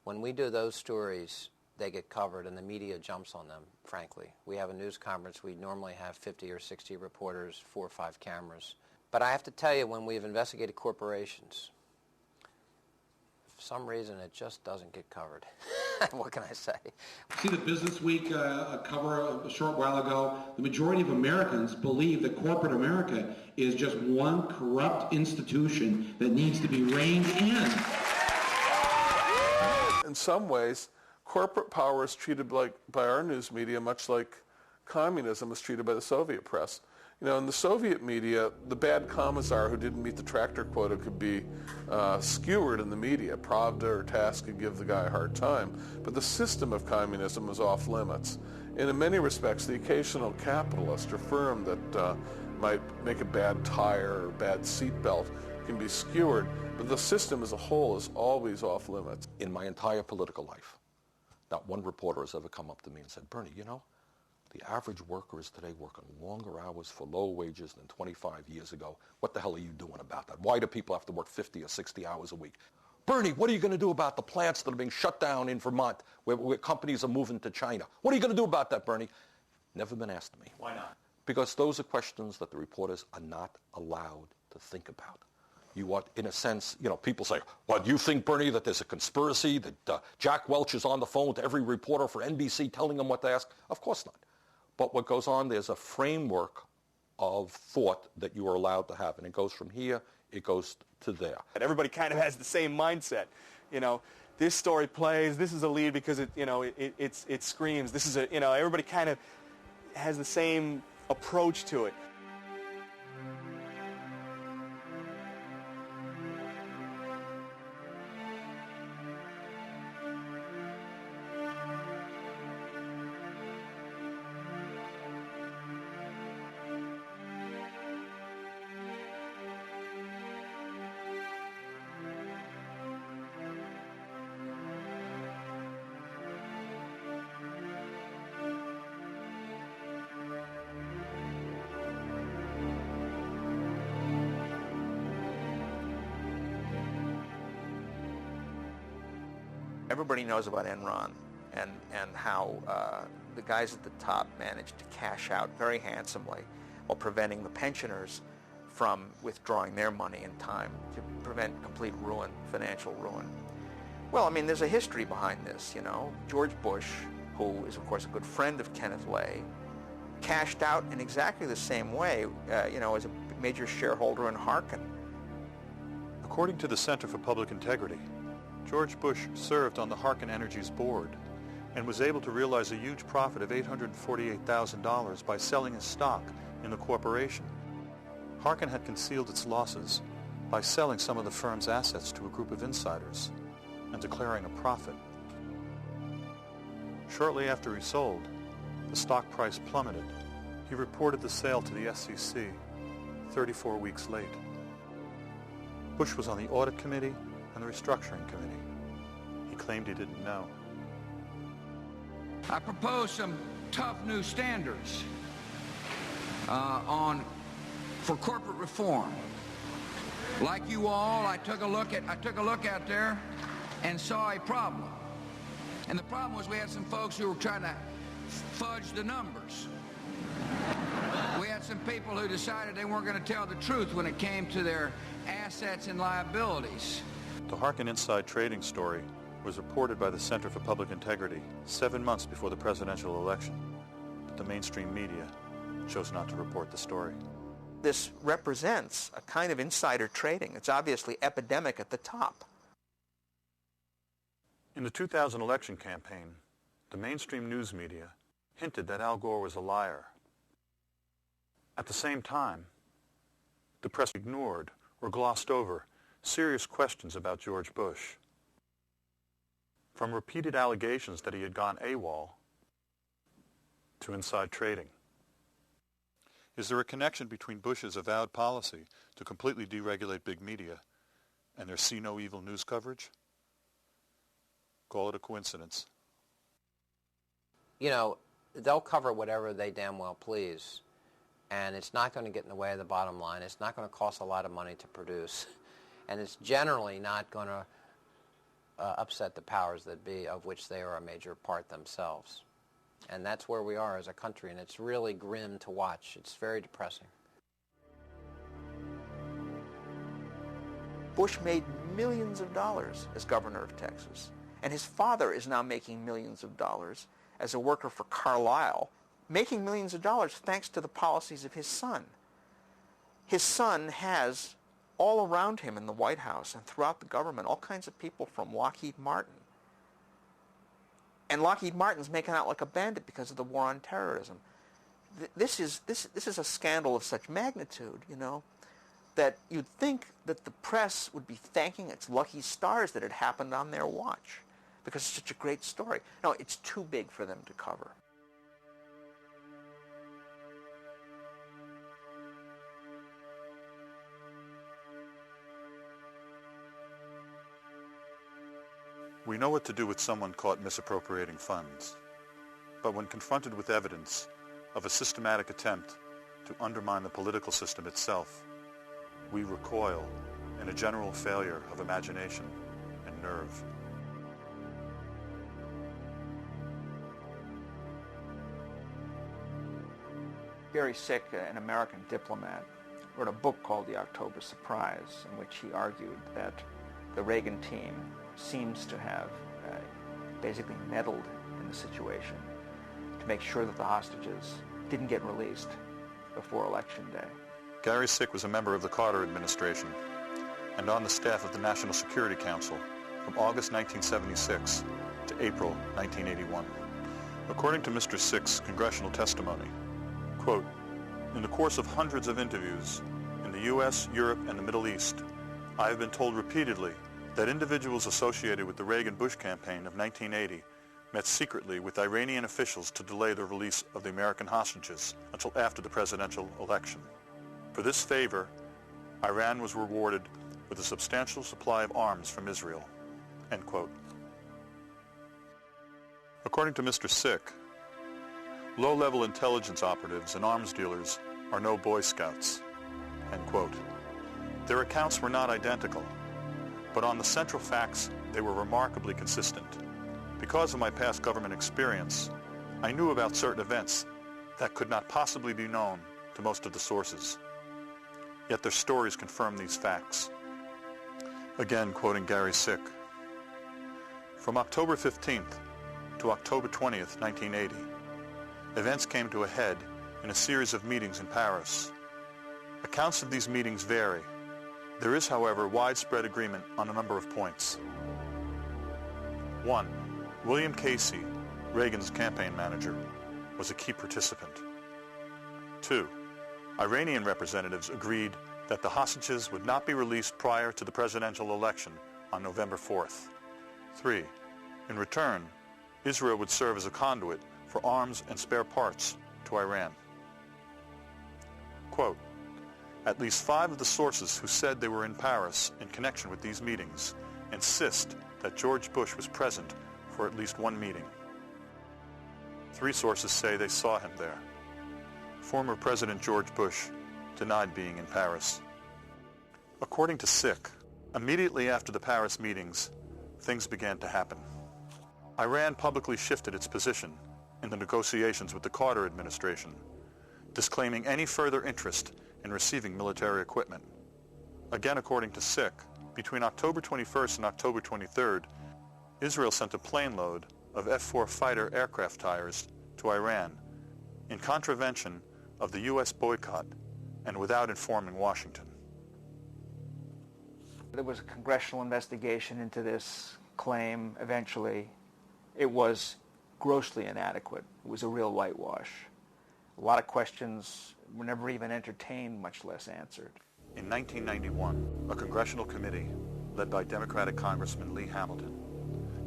When we do those stories, they get covered and the media jumps on them, frankly. We have a news conference. We normally have 50 or 60 reporters, 4 or 5 cameras. But I have to tell you, when we've investigated corporations, for some reason, it just doesn't get covered. What can I say? See the Business Week cover a short while ago? The majority of Americans believe that corporate America is just one corrupt institution that needs to be reined in. In some ways, corporate power is treated by our news media much like communism was treated by the Soviet press. In the Soviet media, the bad commissar who didn't meet the tractor quota could be skewered in the media. Pravda or TASS could give the guy a hard time. But the system of communism was off limits. And in many respects, the occasional capitalist or firm that might make a bad tire or bad seat belt can be skewered, but the system as a whole is always off limits. In my entire political life, not one reporter has ever come up to me and said, Bernie, you know, the average worker is today working longer hours for lower wages than 25 years ago. What the hell are you doing about that? Why do people have to work 50 or 60 hours a week? Bernie, what are you going to do about the plants that are being shut down in Vermont where companies are moving to China? What are you going to do about that, Bernie? Never been asked me. Why not? Because those are questions that the reporters are not allowed to think about. You are, in a sense, you know, people say, well, do you think, Bernie, that there's a conspiracy, that Jack Welch is on the phone to every reporter for NBC telling them what to ask? Of course not. But what goes on, there's a framework of thought that you are allowed to have, and it goes from here, it goes to there. Everybody kind of has the same mindset. You know, this story plays, this is a lead because it, you know, it screams. This is a, you know, everybody kind of has the same approach to it. Everybody knows about Enron and how the guys at the top managed to cash out very handsomely while preventing the pensioners from withdrawing their money in time to prevent complete ruin, financial ruin. Well, I mean, there's a history behind this, you know. George Bush, who is, of course, a good friend of Kenneth Lay, cashed out in exactly the same way, you know, as a major shareholder in Harkin. According to the Center for Public Integrity, George Bush served on the Harkin Energy's board and was able to realize a huge profit of $848,000 by selling his stock in the corporation. Harkin had concealed its losses by selling some of the firm's assets to a group of insiders and declaring a profit. Shortly after he sold, the stock price plummeted. He reported the sale to the SEC 34 weeks late. Bush was on the Audit Committee and the Restructuring Committee. He claimed he didn't know. I propose some tough new standards for corporate reform. Like you all, I took a look out there and saw a problem. And the problem was we had some folks who were trying to fudge the numbers. We had some people who decided they weren't going to tell the truth when it came to their assets and liabilities. The Harkin inside trading story was reported by the Center for Public Integrity 7 months before the presidential election, but the mainstream media chose not to report the story. This represents a kind of insider trading. It's obviously epidemic at the top. In the 2000 election campaign, the mainstream news media hinted that Al Gore was a liar. At the same time, the press ignored or glossed over serious questions about George Bush. From repeated allegations that he had gone AWOL to inside trading. Is there a connection between Bush's avowed policy to completely deregulate big media and their see no evil news coverage? Call it a coincidence. You know, they'll cover whatever they damn well please, and it's not going to get in the way of the bottom line. It's not going to cost a lot of money to produce, and it's generally not going to upset the powers that be, of which they are a major part themselves. And that's where we are as a country, and it's really grim to watch. It's very depressing. Bush made millions of dollars as governor of Texas, and his father is now making millions of dollars as a worker for Carlyle, making millions of dollars thanks to the policies of his son. His son has all around him in the White House and throughout the government all kinds of people from Lockheed Martin. And Lockheed Martin's making out like a bandit because of the war on terrorism. This is a scandal of such magnitude, you know, that you'd think that the press would be thanking its lucky stars that it happened on their watch because it's such a great story. No, it's too big for them to cover. We know what to do with someone caught misappropriating funds. But when confronted with evidence of a systematic attempt to undermine the political system itself, we recoil in a general failure of imagination and nerve. Gary Sick, an American diplomat, wrote a book called The October Surprise, in which he argued that the Reagan team seems to have basically meddled in the situation to make sure that the hostages didn't get released before Election Day. Gary Sick was a member of the Carter administration and on the staff of the National Security Council from August 1976 to April 1981. According to Mr. Sick's congressional testimony, quote, "In the course of hundreds of interviews in the U.S., Europe, and the Middle East, I have been told repeatedly that individuals associated with the Reagan-Bush campaign of 1980 met secretly with Iranian officials to delay the release of the American hostages until after the presidential election. For this favor, Iran was rewarded with a substantial supply of arms from Israel." End quote. According to Mr. Sick, low-level intelligence operatives and arms dealers are no Boy Scouts. End quote. Their accounts were not identical, but on the central facts, they were remarkably consistent. Because of my past government experience, I knew about certain events that could not possibly be known to most of the sources. Yet their stories confirm these facts. Again, quoting Gary Sick, "From October 15th to October 20th, 1980, events came to a head in a series of meetings in Paris. Accounts of these meetings vary. There is, however, widespread agreement on a number of points. 1. William Casey, Reagan's campaign manager, was a key participant. 2. Iranian representatives agreed that the hostages would not be released prior to the presidential election on November 4th. 3. In return, Israel would serve as a conduit for arms and spare parts to Iran." Quote, "At least 5 of the sources who said they were in Paris in connection with these meetings insist that George Bush was present for at least one meeting. 3 sources say they saw him there. Former President George Bush denied being in Paris." According to Sick, immediately after the Paris meetings, things began to happen. Iran publicly shifted its position in the negotiations with the Carter administration, disclaiming any further interest in receiving military equipment. Again, according to Sick, between October 21st and October 23rd, Israel sent a plane load of F-4 fighter aircraft tires to Iran in contravention of the U.S. boycott and without informing Washington. There was a congressional investigation into this claim eventually. It was grossly inadequate. It was a real whitewash. A lot of questions were never even entertained, much less answered. In 1991, a congressional committee, led by Democratic Congressman Lee Hamilton,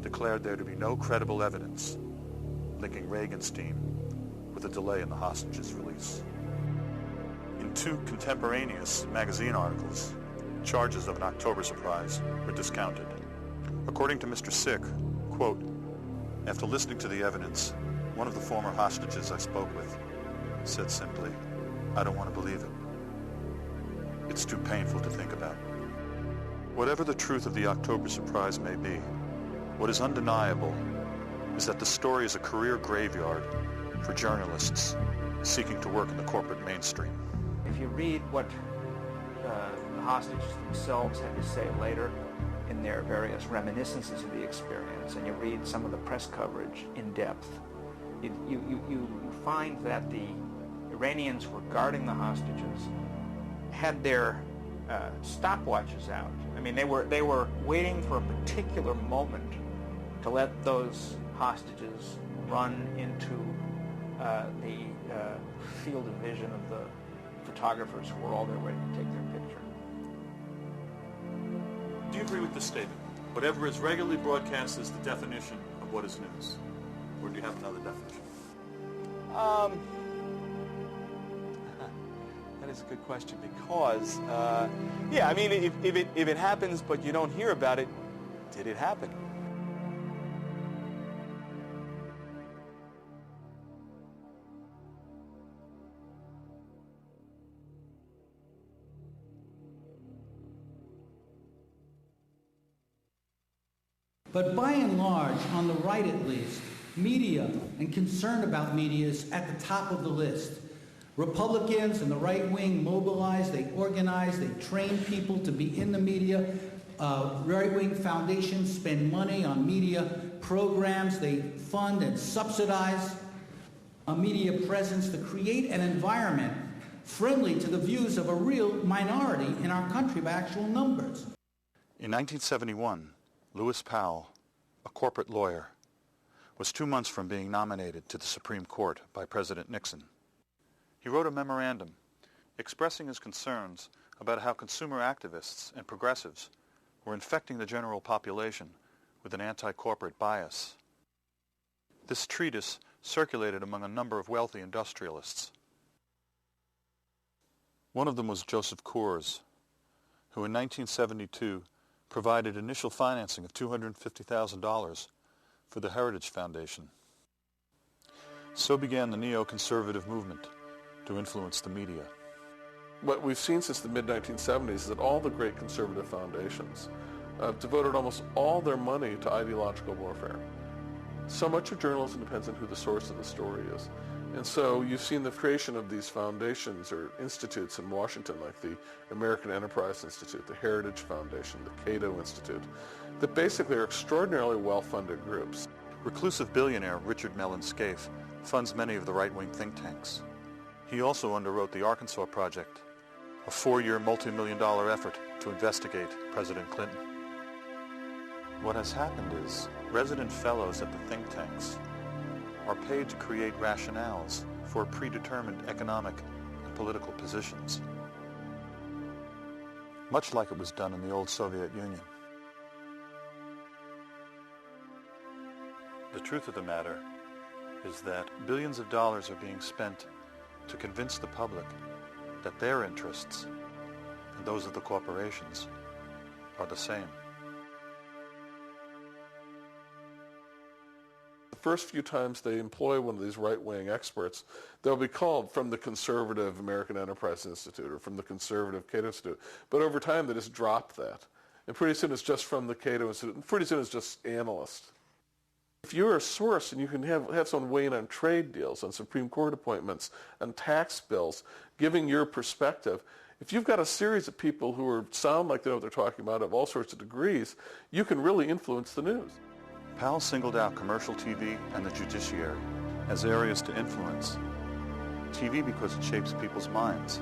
declared there to be no credible evidence linking Reagan's team with a delay in the hostages' release. In 2 contemporaneous magazine articles, charges of an October surprise were discounted. According to Mr. Sick, quote, "After listening to the evidence, one of the former hostages I spoke with said simply, 'I don't want to believe it. It's too painful to think about.'" Whatever the truth of the October surprise may be, what is undeniable is that the story is a career graveyard for journalists seeking to work in the corporate mainstream. If you read what the hostages themselves had to say later in their various reminiscences of the experience, and you read some of the press coverage in depth, you find that the Iranians who were guarding the hostages had their stopwatches out. I mean, they were waiting for a particular moment to let those hostages run into the field of vision of the photographers who were all there waiting to take their picture. Do you agree with this statement? Whatever is regularly broadcast is the definition of what is news. Or do you have another definition? That is a good question because, yeah, I mean, if it happens but you don't hear about it, did it happen? But by and large, on the right at least, media and concern about media is at the top of the list. Republicans and the right wing mobilize, they organize, they train people to be in the media. Right-wing foundations spend money on media programs. They fund and subsidize a media presence to create an environment friendly to the views of a real minority in our country by actual numbers. In 1971, Lewis Powell, a corporate lawyer, was 2 months from being nominated to the Supreme Court by President Nixon. He wrote a memorandum expressing his concerns about how consumer activists and progressives were infecting the general population with an anti-corporate bias. This treatise circulated among a number of wealthy industrialists. One of them was Joseph Coors, who in 1972 provided initial financing of $250,000 for the Heritage Foundation. So began the neoconservative movement to influence the media. What we've seen since the mid-1970s is that all the great conservative foundations devoted almost all their money to ideological warfare. So much of journalism depends on who the source of the story is. And so you've seen the creation of these foundations or institutes in Washington, like the American Enterprise Institute, the Heritage Foundation, the Cato Institute, that basically are extraordinarily well-funded groups. Reclusive billionaire Richard Mellon Scaife funds many of the right-wing think tanks. He also underwrote the Arkansas Project, a 4-year multi-million-dollar effort to investigate President Clinton. What has happened is resident fellows at the think tanks are paid to create rationales for predetermined economic and political positions, much like it was done in the old Soviet Union. The truth of the matter is that billions of dollars are being spent to convince the public that their interests and those of the corporations are the same. The first few times they employ one of these right-wing experts, they'll be called from the conservative American Enterprise Institute or from the conservative Cato Institute. But over time they just drop that. And pretty soon it's just from the Cato Institute. And pretty soon it's just analysts. If you're a source and you can have someone weigh in on trade deals, on Supreme Court appointments, on tax bills, giving your perspective, if you've got a series of people who sound like they know what they're talking about of all sorts of degrees, you can really influence the news. Powell singled out commercial TV and the judiciary as areas to influence. TV because it shapes people's minds.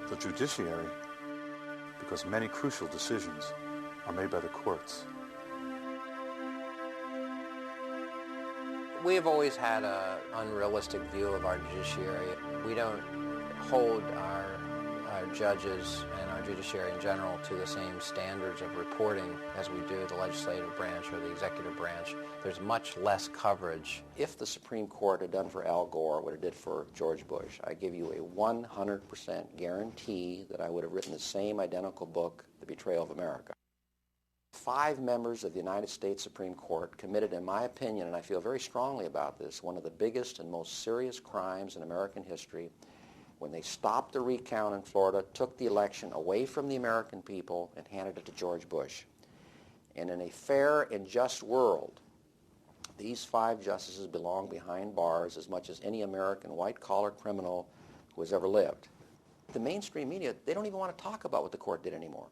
The judiciary because many crucial decisions are made by the courts. We have always had an unrealistic view of our judiciary. We don't hold our judges and our judiciary in general to the same standards of reporting as we do the legislative branch or the executive branch. There's much less coverage. If the Supreme Court had done for Al Gore what it did for George Bush, I give you a 100% guarantee that I would have written the same identical book, The Betrayal of America. 5 members of the United States Supreme Court committed, in my opinion, and I feel very strongly about this, one of the biggest and most serious crimes in American history when they stopped the recount in Florida, took the election away from the American people, and handed it to George Bush. And in a fair and just world, these 5 justices belong behind bars as much as any American white-collar criminal who has ever lived. The mainstream media, they don't even want to talk about what the court did anymore.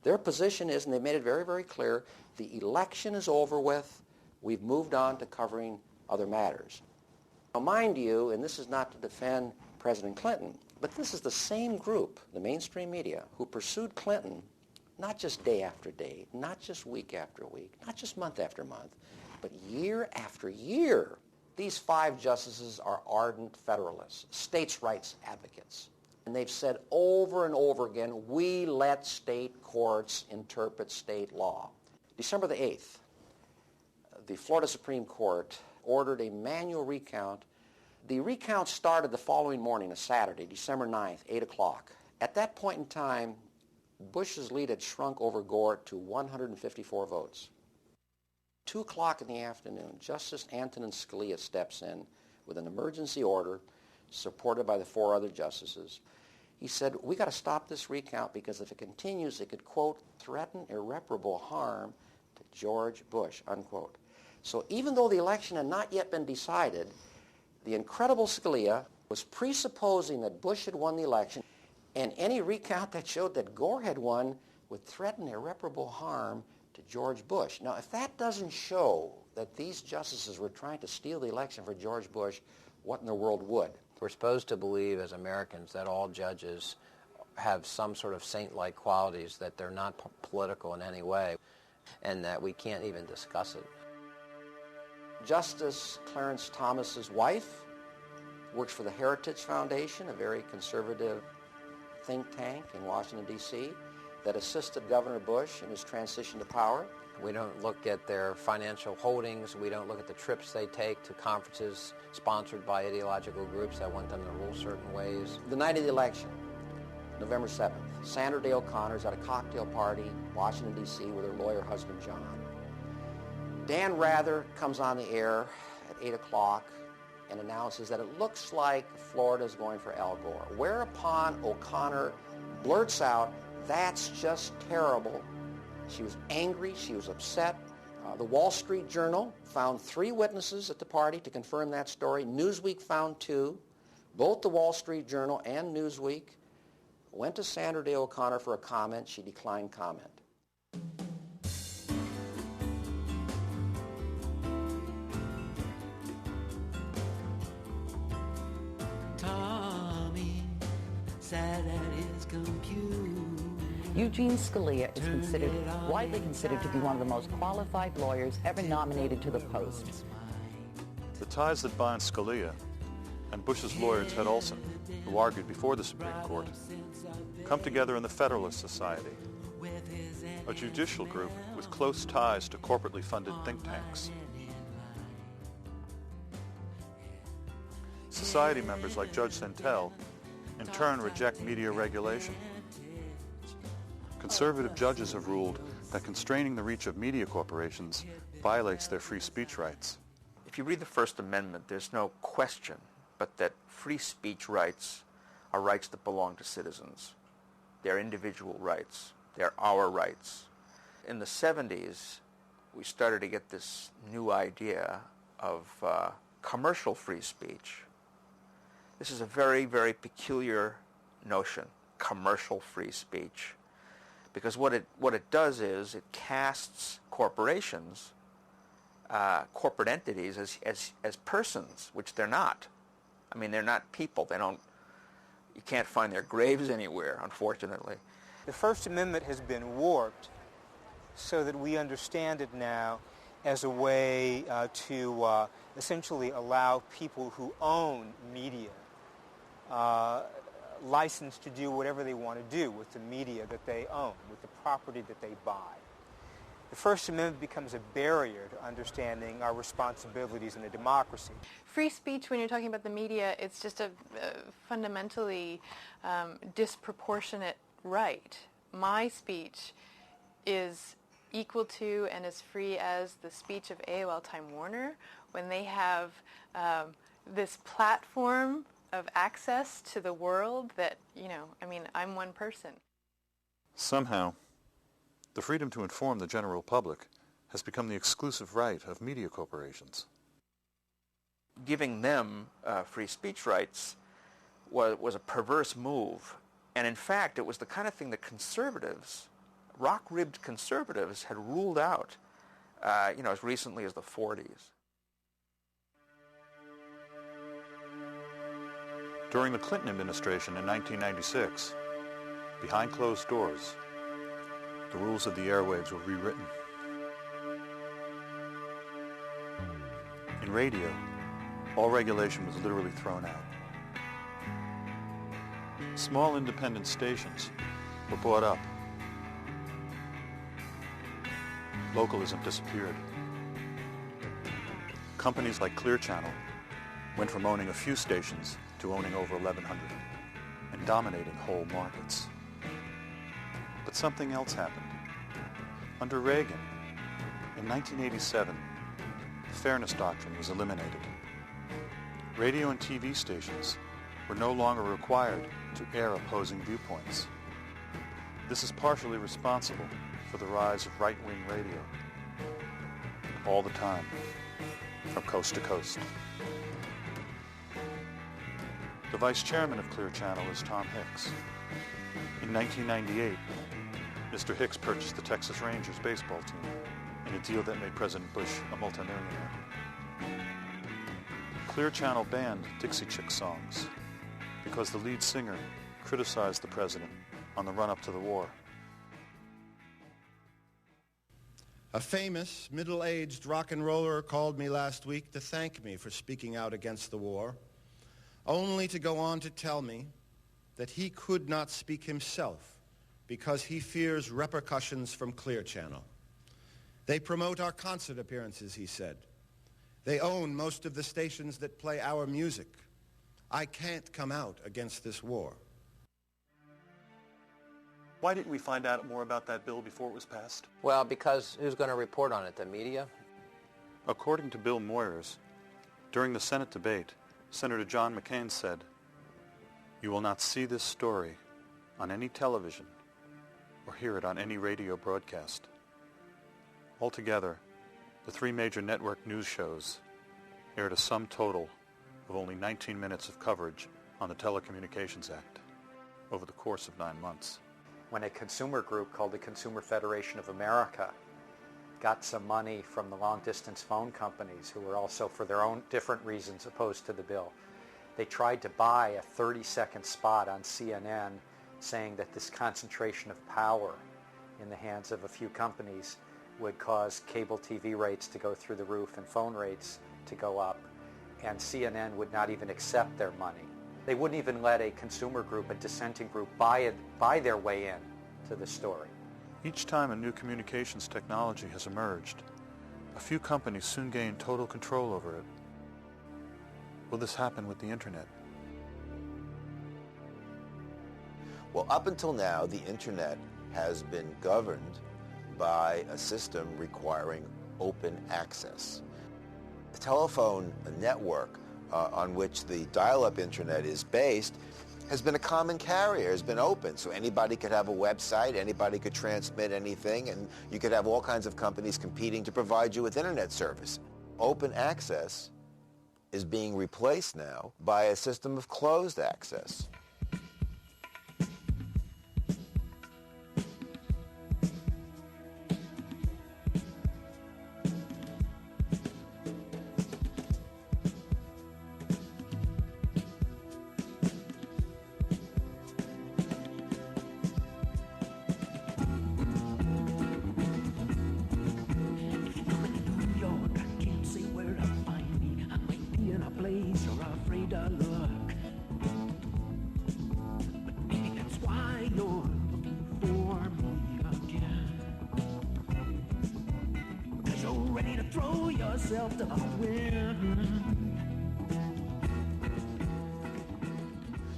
Their position is, and they made it very, very clear, the election is over with. We've moved on to covering other matters. Now, mind you, and this is not to defend President Clinton, but this is the same group, the mainstream media, who pursued Clinton not just day after day, not just week after week, not just month after month, but year after year. These 5 justices are ardent Federalists, states' rights advocates. And they've said over and over again, we let state courts interpret state law. December the 8th, the Florida Supreme Court ordered a manual recount. The recount started the following morning, a Saturday, December 9th, 8 o'clock. At that point in time, Bush's lead had shrunk over Gore to 154 votes. 2 o'clock in the afternoon, Justice Antonin Scalia steps in with an emergency order supported by the 4 other justices. He said, we got to stop this recount because if it continues, it could, quote, threaten irreparable harm to George Bush, unquote. So even though the election had not yet been decided, the incredible Scalia was presupposing that Bush had won the election, and any recount that showed that Gore had won would threaten irreparable harm to George Bush. Now, if that doesn't show that these justices were trying to steal the election for George Bush, what in the world would? We're supposed to believe as Americans that all judges have some sort of saint-like qualities, that they're not political in any way, and that we can't even discuss it. Justice Clarence Thomas's wife works for the Heritage Foundation, a very conservative think tank in Washington, D.C., that assisted Governor Bush in his transition to power. We don't look at their financial holdings. We don't look at the trips they take to conferences sponsored by ideological groups that want them to rule certain ways. The night of the election, November 7th, Sandra Day O'Connor's at a cocktail party in Washington, D.C. with her lawyer husband, John. Dan Rather comes on the air at 8 o'clock and announces that it looks like Florida's going for Al Gore, whereupon O'Connor blurts out, "That's just terrible." She was angry, she was upset. The Wall Street Journal found 3 witnesses at the party to confirm that story. Newsweek found 2. Both the Wall Street Journal and Newsweek went to Sandra Day O'Connor for a comment. She declined comment. Tommy sat at his computer. Eugene Scalia is widely considered to be one of the most qualified lawyers ever nominated to the post. The ties that bind Scalia and Bush's lawyer Ted Olson, who argued before the Supreme Court, come together in the Federalist Society, a judicial group with close ties to corporately funded think tanks. Society members like Judge Sentel in turn reject media regulation. Conservative judges have ruled that constraining the reach of media corporations violates their free speech rights. If you read the First Amendment, there's no question but that free speech rights are rights that belong to citizens. They're individual rights. They're our rights. In the 70s, we started to get this new idea of commercial free speech. This is a very, very peculiar notion, commercial free speech. Because what it does is it casts corporations, corporate entities, as persons, which they're not. I mean, they're not people. You can't find their graves anywhere, unfortunately. The First Amendment has been warped so that we understand it now as a way to essentially allow people who own media license to do whatever they want to do with the media that they own, with the property that they buy. The First Amendment becomes a barrier to understanding our responsibilities in a democracy. Free speech, when you're talking about the media, it's just a fundamentally disproportionate right. My speech is equal to and as free as the speech of AOL Time Warner when they have this platform of access to the world that, I'm one person. Somehow, the freedom to inform the general public has become the exclusive right of media corporations. Giving them free speech rights was a perverse move. And in fact, it was the kind of thing that conservatives, rock-ribbed conservatives, had ruled out, as recently as the 40s. During the Clinton administration in 1996, behind closed doors, the rules of the airwaves were rewritten. In radio, all regulation was literally thrown out. Small independent stations were bought up. Localism disappeared. Companies like Clear Channel went from owning a few stations to owning over 1,100 and dominating whole markets. But something else happened. Under Reagan, in 1987, the Fairness Doctrine was eliminated. Radio and TV stations were no longer required to air opposing viewpoints. This is partially responsible for the rise of right-wing radio. all the time, from coast to coast. The vice chairman of Clear Channel is Tom Hicks. In 1998, Mr. Hicks purchased the Texas Rangers baseball team in a deal that made President Bush a multimillionaire. Clear Channel banned Dixie Chick songs because the lead singer criticized the president on the run-up to the war. A famous middle-aged rock and roller called me last week to thank me for speaking out against the war, only to go on to tell me that he could not speak himself because he fears repercussions from Clear Channel. They promote our concert appearances, he said. They own most of the stations that play our music. I can't come out against this war. Why didn't we find out more about that bill before it was passed? Well, because who's going to report on it? The media? According to Bill Moyers, during the Senate debate, Senator John McCain said, "You will not see this story on any television or hear it on any radio broadcast." Altogether, the three major network news shows aired a sum total of only 19 minutes of coverage on the Telecommunications Act over the course of 9 months. When a consumer group called the Consumer Federation of America got some money from the long-distance phone companies, who were also, for their own different reasons, opposed to the bill, they tried to buy a 30-second spot on CNN saying that this concentration of power in the hands of a few companies would cause cable TV rates to go through the roof and phone rates to go up, and CNN would not even accept their money. They wouldn't even let a consumer group, a dissenting group, buy their way in to the story. Each time a new communications technology has emerged, a few companies soon gain total control over it. Will this happen with the Internet? Well, up until now, the Internet has been governed by a system requiring open access. The telephone network on which the dial-up Internet is based has been a common carrier, has been open, so anybody could have a website, anybody could transmit anything, and you could have all kinds of companies competing to provide you with Internet service. Open access is being replaced now by a system of closed access.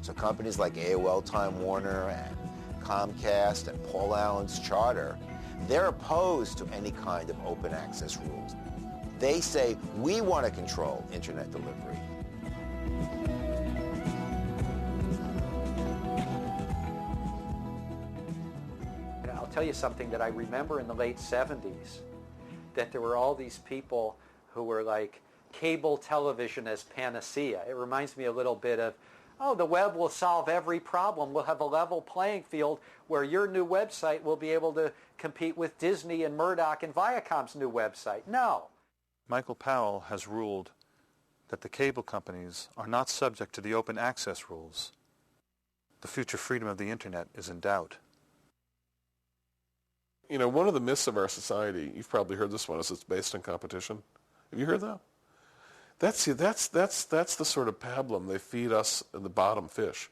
So companies like AOL Time Warner and Comcast and Paul Allen's Charter, they're opposed to any kind of open access rules. They say, we want to control Internet delivery. And I'll tell you something that I remember in the late 70s, that there were all these people who were like, cable television as panacea. It reminds me a little bit of, oh, the web will solve every problem. We'll have a level playing field where your new website will be able to compete with Disney and Murdoch and Viacom's new website. No. Michael Powell has ruled that the cable companies are not subject to the open access rules. The future freedom of the Internet is in doubt. You know, one of the myths of our society, you've probably heard this one, is it's based on competition. Have you heard that? That's the sort of pablum they feed us in the bottom fish.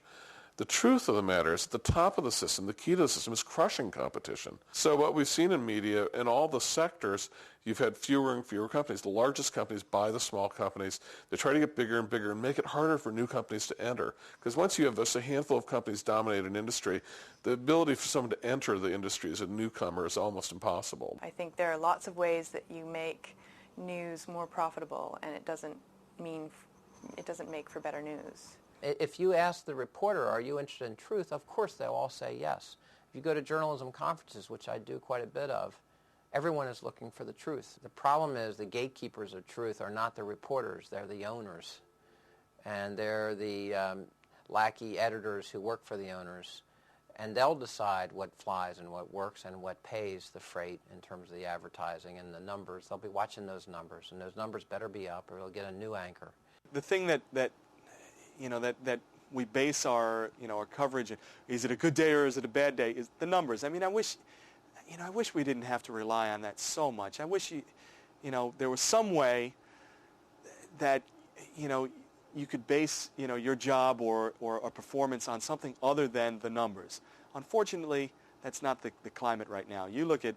The truth of the matter is, at the top of the system, the key to the system is crushing competition. So what we've seen in media, in all the sectors, you've had fewer and fewer companies. The largest companies buy the small companies. They try to get bigger and bigger and make it harder for new companies to enter. Because once you have just a handful of companies dominate an industry, the ability for someone to enter the industry as a newcomer is almost impossible. I think there are lots of ways that you make news more profitable, and it doesn't make for better news. If you ask the reporter, are you interested in truth, of course they'll all say yes. If you go to journalism conferences, which I do quite a bit of, Everyone is looking for the truth. The problem is the gatekeepers of truth are not the reporters, they're the owners. And they're the lackey editors who work for the owners. And they'll decide what flies and what works and what pays the freight in terms of the advertising and the numbers. They'll be watching those numbers, and those numbers better be up or we'll get a new anchor. The thing that we base our our coverage on, is it a good day or is it a bad day, is the numbers. I mean, I wish we didn't have to rely on that so much. I wish there was some way that you could base your job or a performance on something other than the numbers. Unfortunately, that's not the climate right now. You look at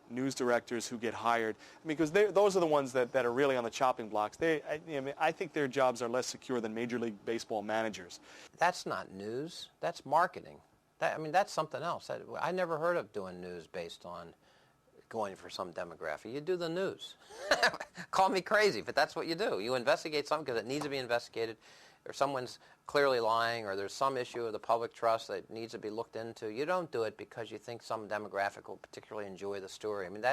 news directors who get hired, because those are the ones that are really on the chopping blocks. I think their jobs are less secure than Major League Baseball managers. That's not news. That's marketing. That's something else. I never heard of doing news based on going for some demographic. You do the news. Call me crazy, but that's what you do. You investigate something because it needs to be investigated, or someone's clearly lying, or there's some issue of the public trust that needs to be looked into. You don't do it because you think some demographic will particularly enjoy the story. I mean,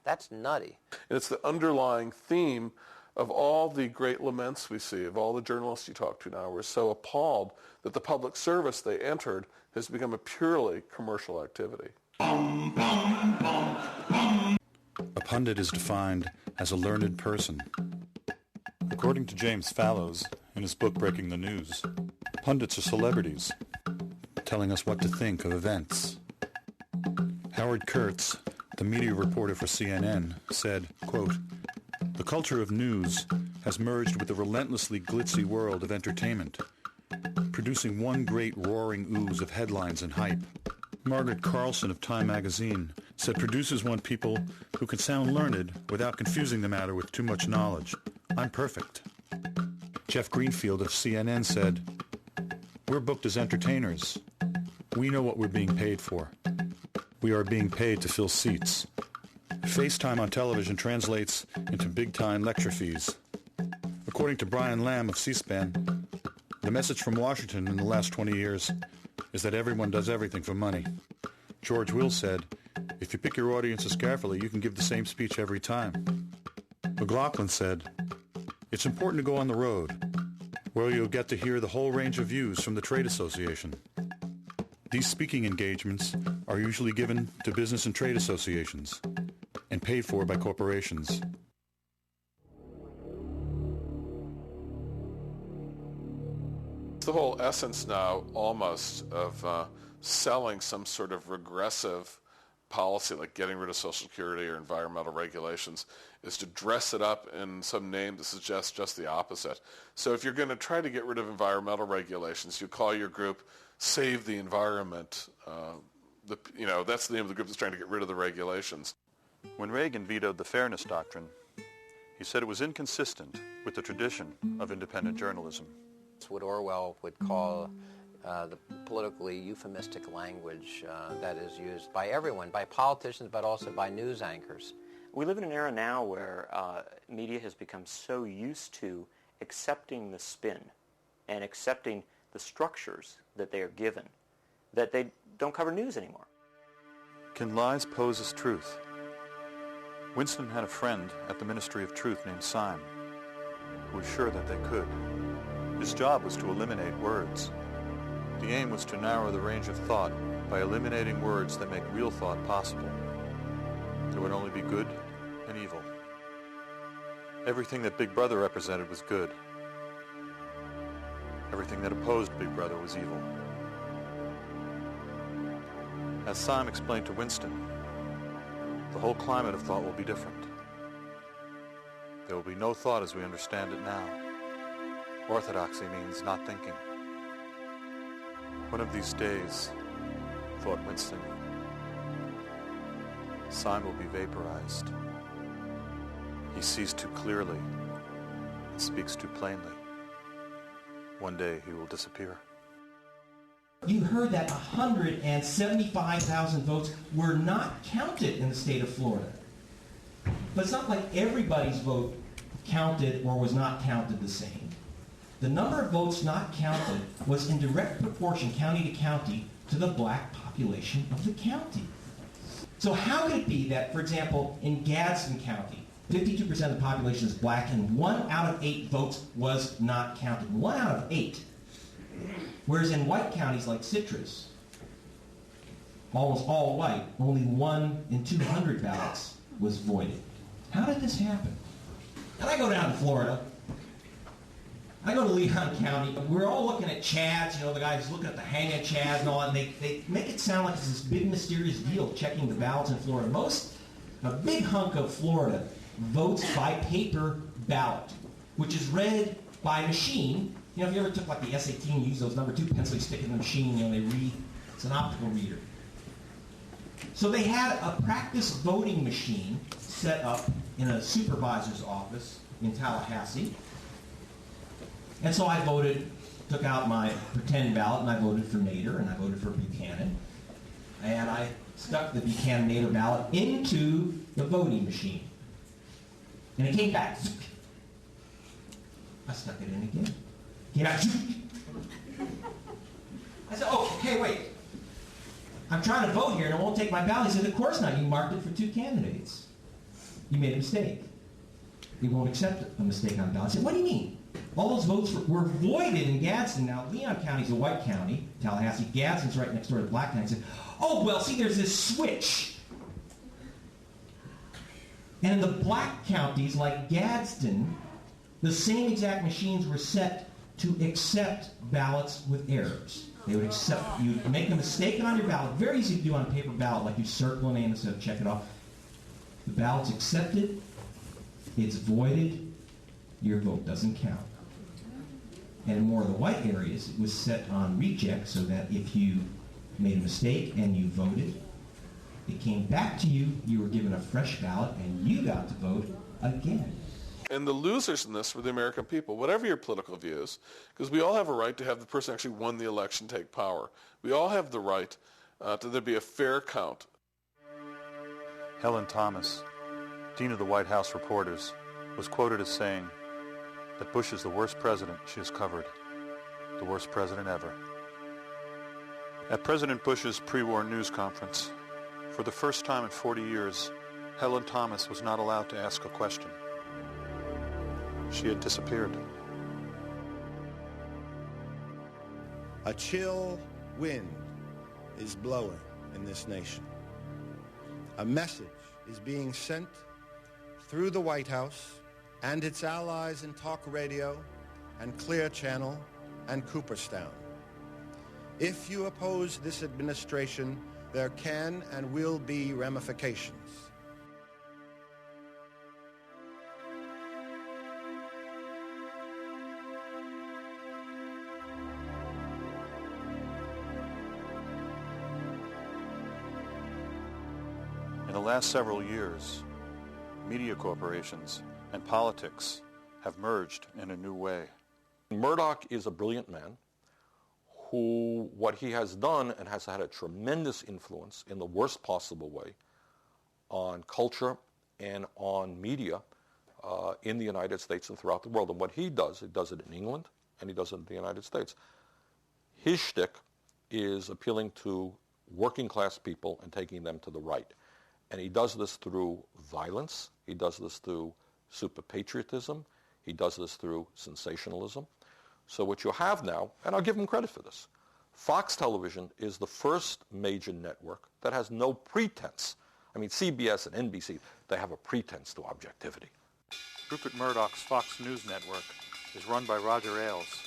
that's nutty. And it's the underlying theme of all the great laments we see, of all the journalists you talk to now. We're so appalled that the public service they entered has become a purely commercial activity. A pundit is defined as a learned person. According to James Fallows, in his book Breaking the News, pundits are celebrities, telling us what to think of events. Howard Kurtz, the media reporter for CNN, said, quote, "The culture of news has merged with the relentlessly glitzy world of entertainment, producing one great roaring ooze of headlines and hype. Margaret Carlson of Time magazine said producers want people who can sound learned without confusing the matter with too much knowledge. I'm perfect." Jeff Greenfield of CNN said, "We're booked as entertainers. We know what we're being paid for. We are being paid to fill seats. FaceTime on television translates into big-time lecture fees." According to Brian Lamb of C-SPAN, the message from Washington in the last 20 years is that everyone does everything for money. George Will said, "If you pick your audiences carefully, you can give the same speech every time." McLaughlin said, "It's important to go on the road, where you'll get to hear the whole range of views from the trade association. These speaking engagements are usually given to business and trade associations and paid for by corporations." It's the whole essence now almost of selling some sort of regressive policy, like getting rid of Social Security or environmental regulations, is to dress it up in some name to suggest just the opposite. So if you're going to try to get rid of environmental regulations, you call your group Save the Environment. That's the name of the group that's trying to get rid of the regulations. When Reagan vetoed the Fairness Doctrine, he said it was inconsistent with the tradition of independent journalism. It's what Orwell would call the politically euphemistic language that is used by everyone, by politicians, but also by news anchors. We live in an era now where media has become so used to accepting the spin and accepting the structures that they are given that they don't cover news anymore. Can lies pose as truth? Winston had a friend at the Ministry of Truth named Syme, who was sure that they could. His job was to eliminate words. The aim was to narrow the range of thought by eliminating words that make real thought possible. There would only be good and evil. Everything that Big Brother represented was good. Everything that opposed Big Brother was evil. As Syme explained to Winston, the whole climate of thought will be different. There will be no thought as we understand it now. Orthodoxy means not thinking. One of these days, thought Winston, Syme will be vaporized. He sees too clearly and speaks too plainly. One day he will disappear. You heard that 175,000 votes were not counted in the state of Florida. But it's not like everybody's vote counted or was not counted the same. The number of votes not counted was in direct proportion, county to county, to the black population of the county. So how could it be that, for example, in Gadsden County, 52% of the population is black and 1 out of 8 votes was not counted? 1 out of 8. Whereas in white counties like Citrus, almost all white, only 1 in 200 ballots was voided. How did this happen? And I go down to Florida. I go to Leon County. We're all looking at Chads, the guy who's looking at the hang of Chads and all that, and they make it sound like it's this big mysterious deal checking the ballots in Florida. A big hunk of Florida votes by paper ballot, which is read by machine. If you ever took like the SAT and used those number 2 pencils, you stick it in the machine, they read. It's an optical reader. So they had a practice voting machine set up in a supervisor's office in Tallahassee. And so I voted, took out my pretend ballot, and I voted for Nader, and I voted for Buchanan. And I stuck the Buchanan-Nader ballot into the voting machine. And it came back. I stuck it in again. Came out. I said, okay, wait. I'm trying to vote here, and it won't take my ballot. He said, of course not. You marked it for 2 candidates. You made a mistake. He won't accept a mistake on the ballot. I said, what do you mean? All those votes were voided in Gadsden. Now, Leon County's a white county, Tallahassee. Gadsden's right next door to the black county. I said, oh, well, see, there's this switch. And in the black counties, like Gadsden, the same exact machines were set to accept ballots with errors. They would accept, you'd make a mistake on your ballot, very easy to do on a paper ballot, like you circle a name instead of check it off. The ballot's accepted, it's voided, your vote doesn't count. And in more of the white areas, it was set on reject so that if you made a mistake and you voted, it came back to you, you were given a fresh ballot, and you got to vote again. And the losers in this were the American people, whatever your political views, because we all have a right to have the person who actually won the election take power. We all have the right to there be a fair count. Helen Thomas, Dean of the White House Reporters, was quoted as saying that Bush is the worst president she has covered, the worst president ever. At President Bush's pre-war news conference, for the first time in 40 years, Helen Thomas was not allowed to ask a question. She had disappeared. A chill wind is blowing in this nation. A message is being sent through the White House and its allies in talk radio and Clear Channel and Cooperstown. If you oppose this administration, there can and will be ramifications. In the last several years, media corporations and politics have merged in a new way. Murdoch is a brilliant man who, what he has done and has had a tremendous influence in the worst possible way on culture and on media in the United States and throughout the world. And what he does it in England and he does it in the United States. His shtick is appealing to working class people and taking them to the right. And he does this through violence. He does this through super patriotism. He does this through sensationalism. So what you have now, and I'll give him credit for this, Fox Television is the first major network that has no pretense. I mean, CBS and NBC, they have a pretense to objectivity. Rupert Murdoch's Fox News Network is run by Roger Ailes.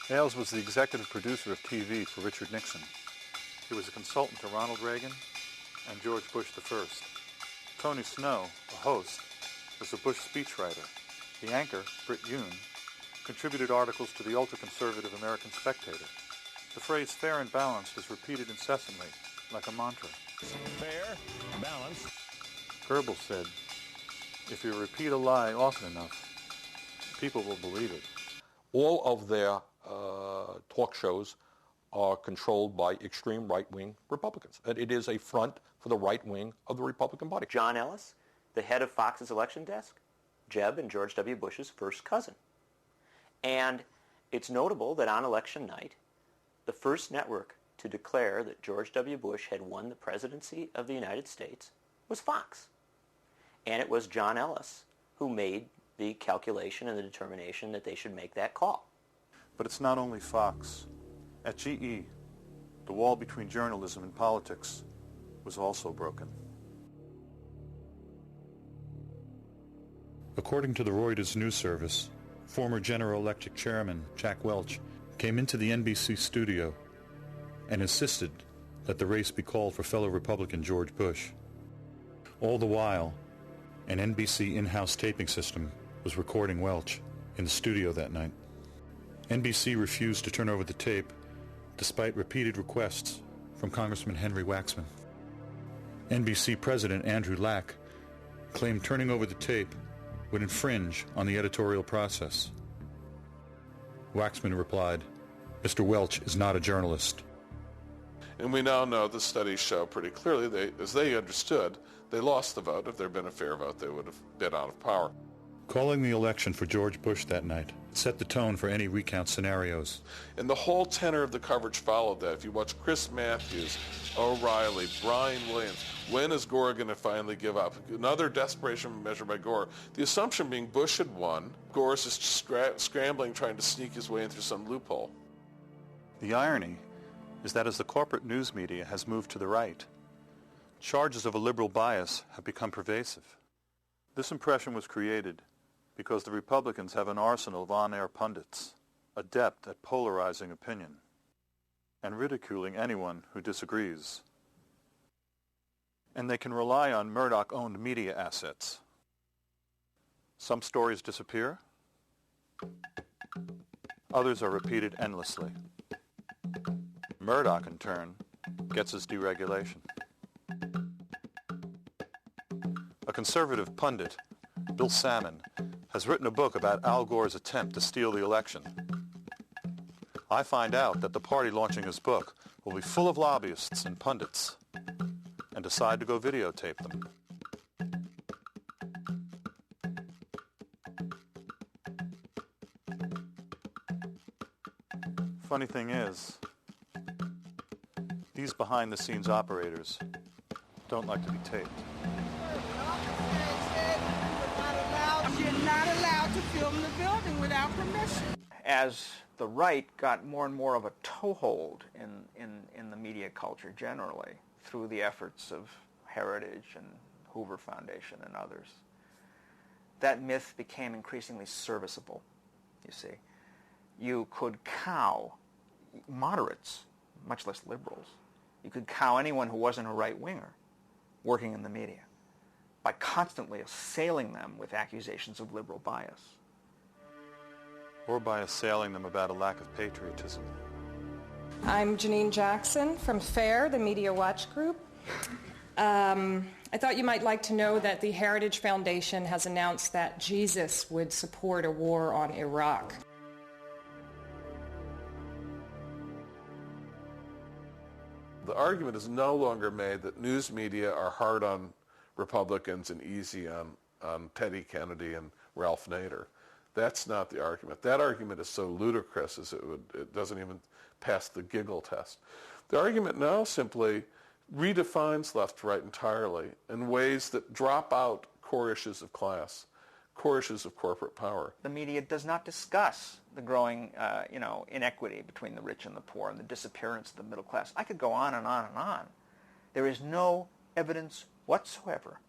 Ailes was the executive producer of TV for Richard Nixon. He was a consultant to Ronald Reagan and George Bush I. Tony Snow, a host, was a Bush speechwriter. The anchor, Britt Yoon, contributed articles to the ultra-conservative American Spectator. The phrase fair and balanced is repeated incessantly, like a mantra. Fair, balanced. Goebbels said, if you repeat a lie often enough, people will believe it. All of their talk shows are controlled by extreme right-wing Republicans. And it is a front for the right wing of the Republican Party. John Ellis, the head of Fox's election desk, Jeb and George W. Bush's first cousin. And it's notable that on election night, the first network to declare that George W. Bush had won the presidency of the United States was Fox. And it was John Ellis who made the calculation and the determination that they should make that call. But it's not only Fox. At GE, the wall between journalism and politics was also broken. According to the Reuters news service, former General Electric chairman Jack Welch came into the NBC studio and insisted that the race be called for fellow Republican George Bush. All the while, an NBC in-house taping system was recording Welch in the studio that night. NBC refused to turn over the tape despite repeated requests from Congressman Henry Waxman. NBC President Andrew Lack claimed turning over the tape would infringe on the editorial process. Waxman replied, "Mr. Welch is not a journalist." And we now know the studies show pretty clearly, as they understood, they lost the vote. If there had been a fair vote, they would have been out of power. Calling the election for George Bush that night set the tone for any recount scenarios. And the whole tenor of the coverage followed that. If you watch Chris Matthews, O'Reilly, Brian Williams, when is Gore going to finally give up? Another desperation measure by Gore. The assumption being Bush had won. Gore is just scrambling, trying to sneak his way in through some loophole. The irony is that as the corporate news media has moved to the right, charges of a liberal bias have become pervasive. This impression was created because the Republicans have an arsenal of on-air pundits, adept at polarizing opinion and ridiculing anyone who disagrees. And they can rely on Murdoch-owned media assets. Some stories disappear, others are repeated endlessly. Murdoch, in turn, gets his deregulation. A conservative pundit, Bill Salmon, has written a book about Al Gore's attempt to steal the election. I find out that the party launching his book will be full of lobbyists and pundits, and decide to go videotape them. Funny thing is, these behind-the-scenes operators don't like to be taped. You're not allowed to film the building without permission. As the right got more and more of a toehold in the media culture generally, through the efforts of Heritage and Hoover Foundation and others, that myth became increasingly serviceable, you see. You could cow moderates, much less liberals. You could cow anyone who wasn't a right-winger working in the media by constantly assailing them with accusations of liberal bias. Or by assailing them about a lack of patriotism. I'm Janine Jackson from FAIR, the Media Watch Group. I thought you might like to know that the Heritage Foundation has announced that Jesus would support a war on Iraq. The argument is no longer made that news media are hard on Republicans and easy on Teddy Kennedy and Ralph Nader. That's not the argument. That argument is so ludicrous as it doesn't even pass the giggle test. The argument now simply redefines left-right entirely in ways that drop out core issues of class, core issues of corporate power. The media does not discuss the growing, inequity between the rich and the poor and the disappearance of the middle class. I could go on and on and on. There is no evidence whatsoever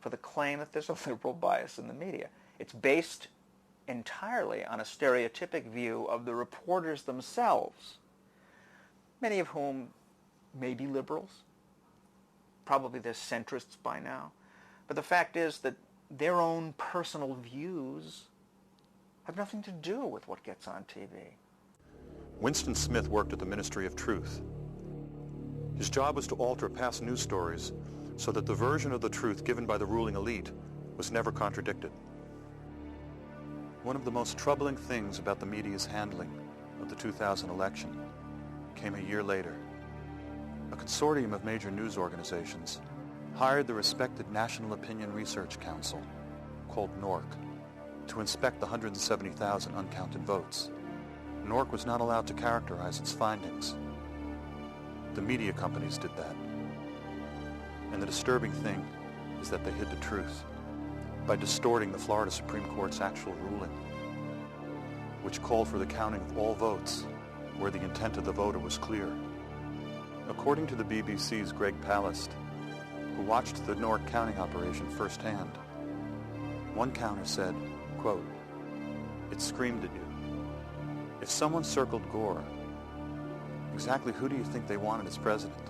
for the claim that there's a liberal bias in the media. It's based entirely on a stereotypic view of the reporters themselves, many of whom may be liberals. Probably they're centrists by now. But the fact is that their own personal views have nothing to do with what gets on TV. Winston Smith worked at the Ministry of Truth. His job was to alter past news stories so that the version of the truth given by the ruling elite was never contradicted. One of the most troubling things about the media's handling of the 2000 election came a year later. A consortium of major news organizations hired the respected National Opinion Research Council, called NORC, to inspect the 170,000 uncounted votes. NORC was not allowed to characterize its findings. The media companies did that. And the disturbing thing is that they hid the truth by distorting the Florida Supreme Court's actual ruling, which called for the counting of all votes where the intent of the voter was clear. According to the BBC's Greg Palast, who watched the Newark counting operation firsthand, one counter said, quote, "It screamed at you. If someone circled Gore, exactly who do you think they wanted as president?"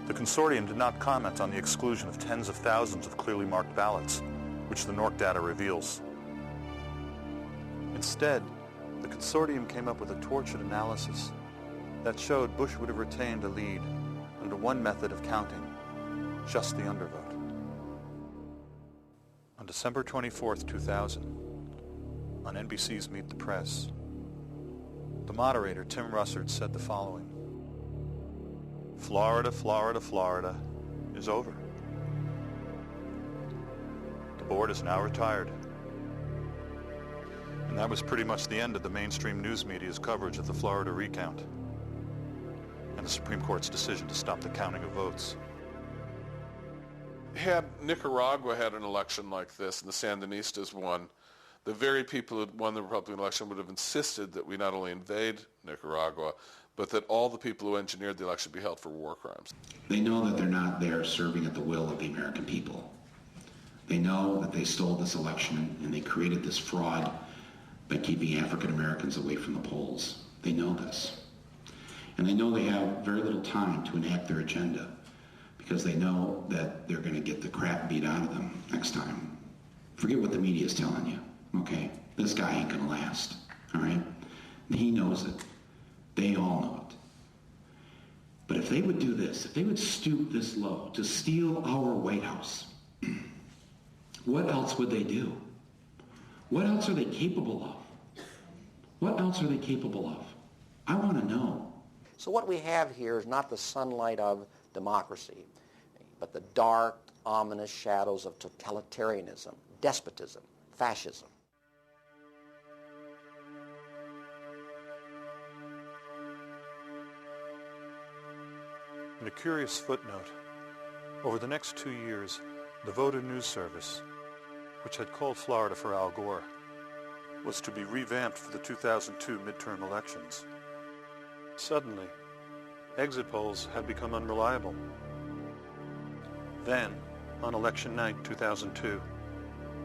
The consortium did not comment on the exclusion of tens of thousands of clearly marked ballots, which the Newark data reveals. Instead, the consortium came up with a tortured analysis that showed Bush would have retained a lead under one method of counting, just the undervote. On December 24th, 2000, on NBC's Meet the Press, the moderator, Tim Russert, said the following: "Florida, Florida, Florida is over. The board is now retired." And that was pretty much the end of the mainstream news media's coverage of the Florida recount and the Supreme Court's decision to stop the counting of votes. Had Nicaragua had an election like this and the Sandinistas won, the very people who won the Republican election would have insisted that we not only invade Nicaragua, but that all the people who engineered the election be held for war crimes. They know that they're not there serving at the will of the American people. They know that they stole this election and they created this fraud by keeping African Americans away from the polls. They know this. And they know they have very little time to enact their agenda because they know that they're going to get the crap beat out of them next time. Forget what the media is telling you, okay? This guy ain't going to last, all right? He knows it. They all know it. But if they would do this, if they would stoop this low to steal our White House, what else would they do? What else are they capable of? What else are they capable of? I want to know. So what we have here is not the sunlight of democracy, but the dark, ominous shadows of totalitarianism, despotism, fascism. In a curious footnote, over the next 2 years, the Voter News Service, which had called Florida for Al Gore, was to be revamped for the 2002 midterm elections. Suddenly, exit polls had become unreliable. Then, on election night 2002,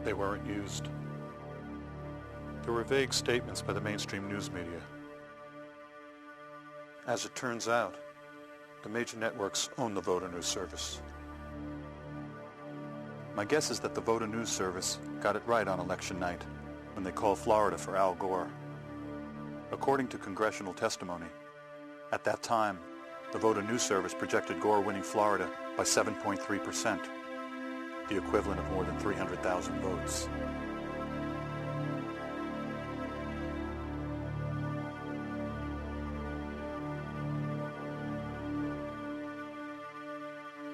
they weren't used. There were vague statements by the mainstream news media. As it turns out, the major networks own the Voter News Service. My guess is that the Voter News Service got it right on election night when they called Florida for Al Gore. According to congressional testimony, at that time, the Voter News Service projected Gore winning Florida by 7.3%, the equivalent of more than 300,000 votes.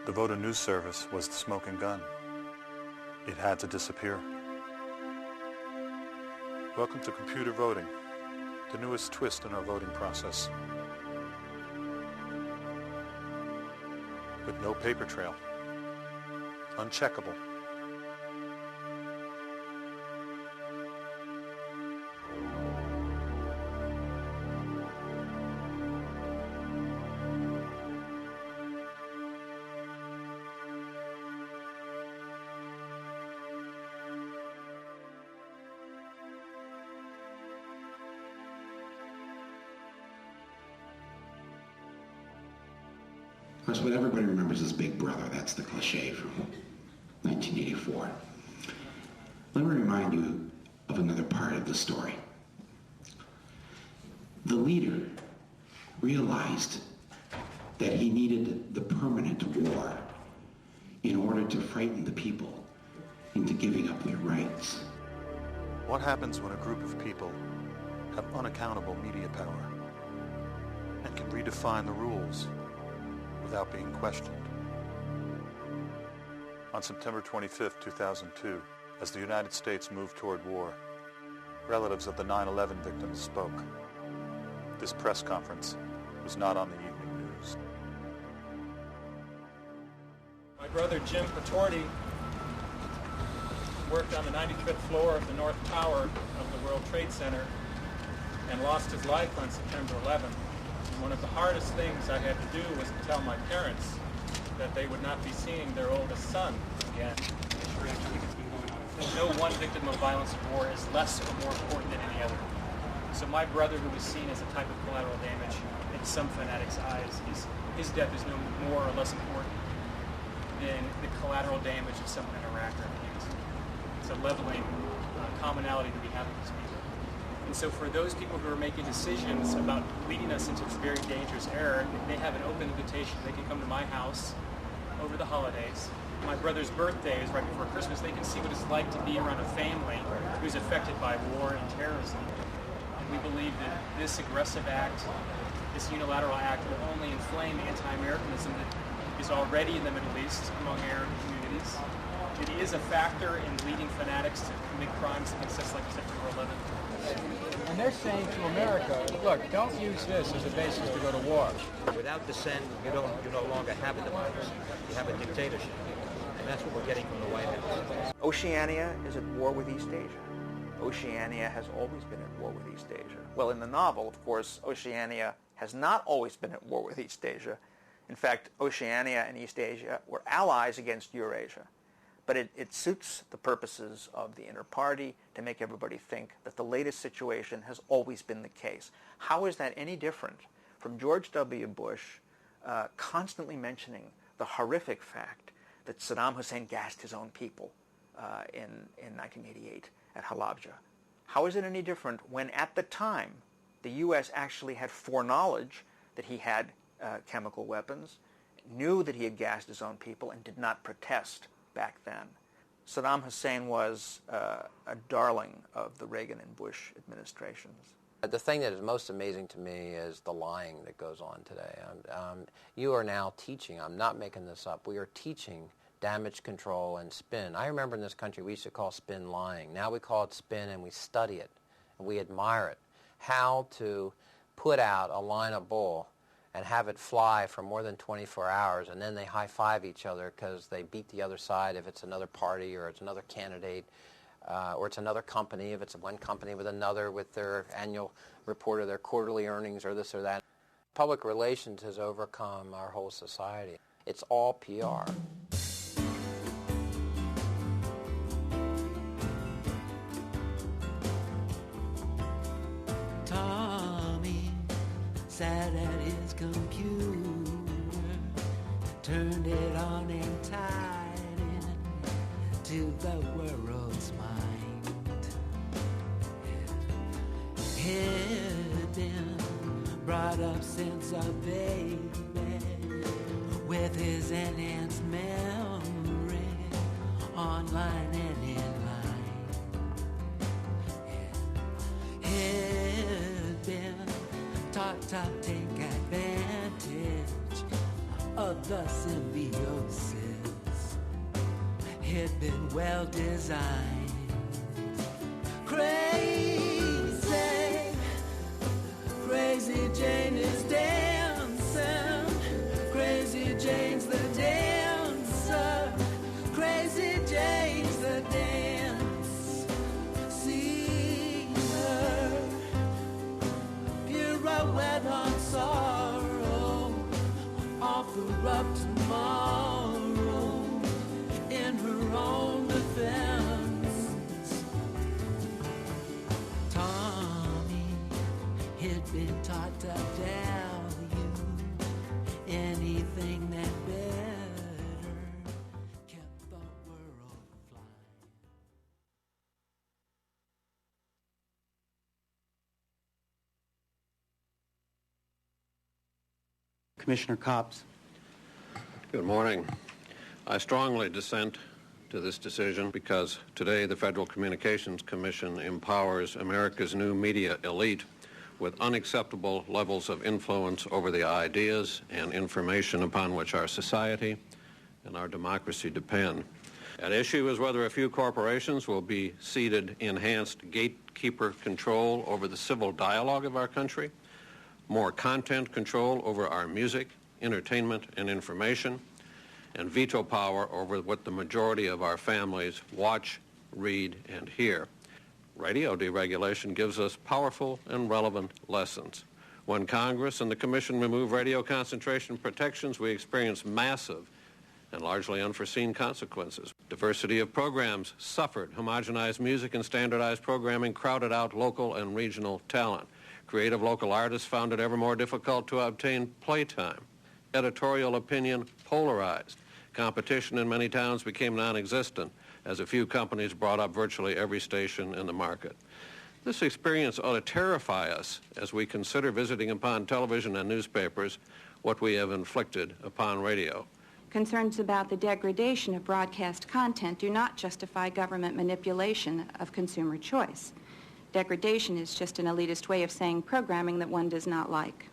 The Voter News Service was the smoking gun. It had to disappear. Welcome to computer voting, the newest twist in our voting process. With no paper trail. Uncheckable. Of course, what everybody remembers is Big Brother. That's the cliche from 1984. Let me remind you of another part of the story. The leader realized that he needed the permanent war in order to frighten the people into giving up their rights. What happens when a group of people have unaccountable media power and can redefine the rules without being questioned? On September 25, 2002, as the United States moved toward war, relatives of the 9/11 victims spoke. This press conference was not on the evening news. My brother Jim Patorti worked on the 95th floor of the North Tower of the World Trade Center and lost his life on September 11th. And one of the hardest things I had to do was to tell my parents that they would not be seeing their oldest son again. No one victim of violence of war is less or more important than any other. So my brother, who was seen as a type of collateral damage in some fanatics' eyes, his death is no more or less important than the collateral damage of someone in Iraq or Afghanistan. It's a leveling commonality that we have with these people. And so for those people who are making decisions about leading us into this very dangerous era, they have an open invitation. They can come to my house over the holidays. My brother's birthday is right before Christmas. They can see what it's like to be around a family who's affected by war and terrorism. And we believe that this aggressive act, this unilateral act, will only inflame anti-Americanism that is already in the Middle East among Arab communities. It is a factor in leading fanatics to commit crimes against us like September 11th. And they're saying to America, look, don't use this as a basis to go to war. Without dissent, you no longer have a democracy. You have a dictatorship. And that's what we're getting from the White House. Oceania is at war with East Asia. Oceania has always been at war with East Asia. Well, in the novel, of course, Oceania has not always been at war with East Asia. In fact, Oceania and East Asia were allies against Eurasia. But it suits the purposes of the inter-party to make everybody think that the latest situation has always been the case. How is that any different from George W. Bush constantly mentioning the horrific fact that Saddam Hussein gassed his own people in 1988 at Halabja? How is it any different when at the time the U.S. actually had foreknowledge that he had chemical weapons, knew that he had gassed his own people, and did not protest back then? Saddam Hussein was a darling of the Reagan and Bush administrations. The thing that is most amazing to me is the lying that goes on today. You are now teaching, I'm not making this up, we are teaching damage control and spin. I remember in this country we used to call spin lying. Now we call it spin and we study it and we admire it. How to put out a line of bull and have it fly for more than 24 hours, and then they high-five each other because they beat the other side if it's another party or it's another candidate or it's another company, if it's one company with another with their annual report of their quarterly earnings or this or that. Public relations has overcome our whole society. It's all PR. Tommy sat at his computer, turned it on and tied it to the world's mind. He'd been brought up since a baby with his enhanced memory, online and in line. He'd been taught to take advantage of the symbiosis. He'd been well designed. Crazy, crazy Jane is dancing. Crazy Jane's the dancer. Crazy Jane's the dance. See her pirouette on sorrow, offer up tomorrow in her own defense. Tommy, he'd been taught to value anything that better kept the world flying. Commissioner Copps. Good morning. I strongly dissent to this decision because today the Federal Communications Commission empowers America's new media elite with unacceptable levels of influence over the ideas and information upon which our society and our democracy depend. At issue is whether a few corporations will be ceded enhanced gatekeeper control over the civil dialogue of our country, more content control over our music, entertainment, and information, and veto power over what the majority of our families watch, read, and hear. Radio deregulation gives us powerful and relevant lessons. When Congress and the Commission remove radio concentration protections, we experience massive and largely unforeseen consequences. Diversity of programs suffered. Homogenized music and standardized programming crowded out local and regional talent. Creative local artists found it ever more difficult to obtain playtime. Editorial opinion polarized. Competition in many towns became non-existent as a few companies brought up virtually every station in the market. This experience ought to terrify us as we consider visiting upon television and newspapers what we have inflicted upon radio. Concerns about the degradation of broadcast content do not justify government manipulation of consumer choice. Degradation is just an elitist way of saying programming that one does not like.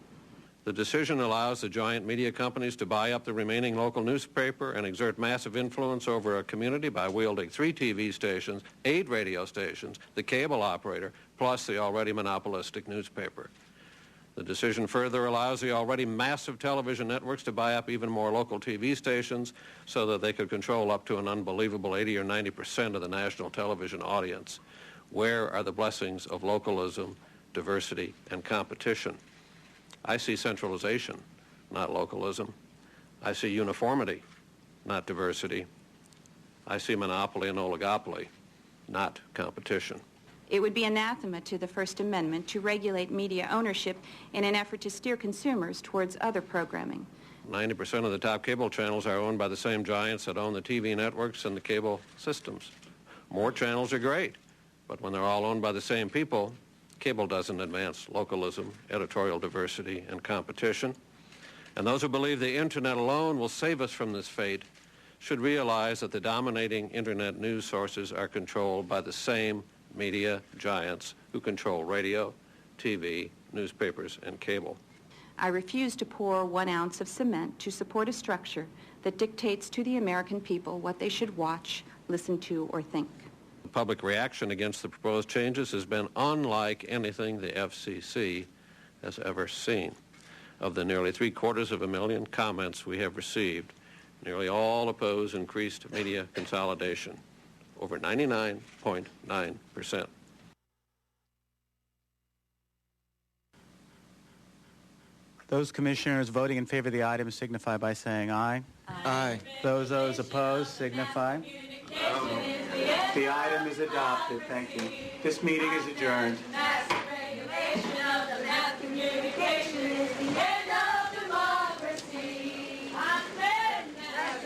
The decision allows the giant media companies to buy up the remaining local newspaper and exert massive influence over a community by wielding 3 TV stations, 8 radio stations, the cable operator, plus the already monopolistic newspaper. The decision further allows the already massive television networks to buy up even more local TV stations so that they could control up to an unbelievable 80 or 90% of the national television audience. Where are the blessings of localism, diversity, and competition? I see centralization, not localism. I see uniformity, not diversity. I see monopoly and oligopoly, not competition. It would be anathema to the First Amendment to regulate media ownership in an effort to steer consumers towards other programming. 90% of the top cable channels are owned by the same giants that own the TV networks and the cable systems. More channels are great, but when they're all owned by the same people, cable doesn't advance localism, editorial diversity, and competition. And those who believe the internet alone will save us from this fate should realize that the dominating internet news sources are controlled by the same media giants who control radio, TV, newspapers, and cable. I refuse to pour 1 ounce of cement to support a structure that dictates to the American people what they should watch, listen to, or think. The public reaction against the proposed changes has been unlike anything the FCC has ever seen. Of the nearly 750,000 comments we have received, nearly all oppose increased media consolidation, over 99.9%. Those commissioners voting in favor of the item signify by saying aye. Aye. Those opposed signify. The item is adopted. Thank you. This meeting is adjourned. Mass regulation of the mass communication is the end of democracy. Mass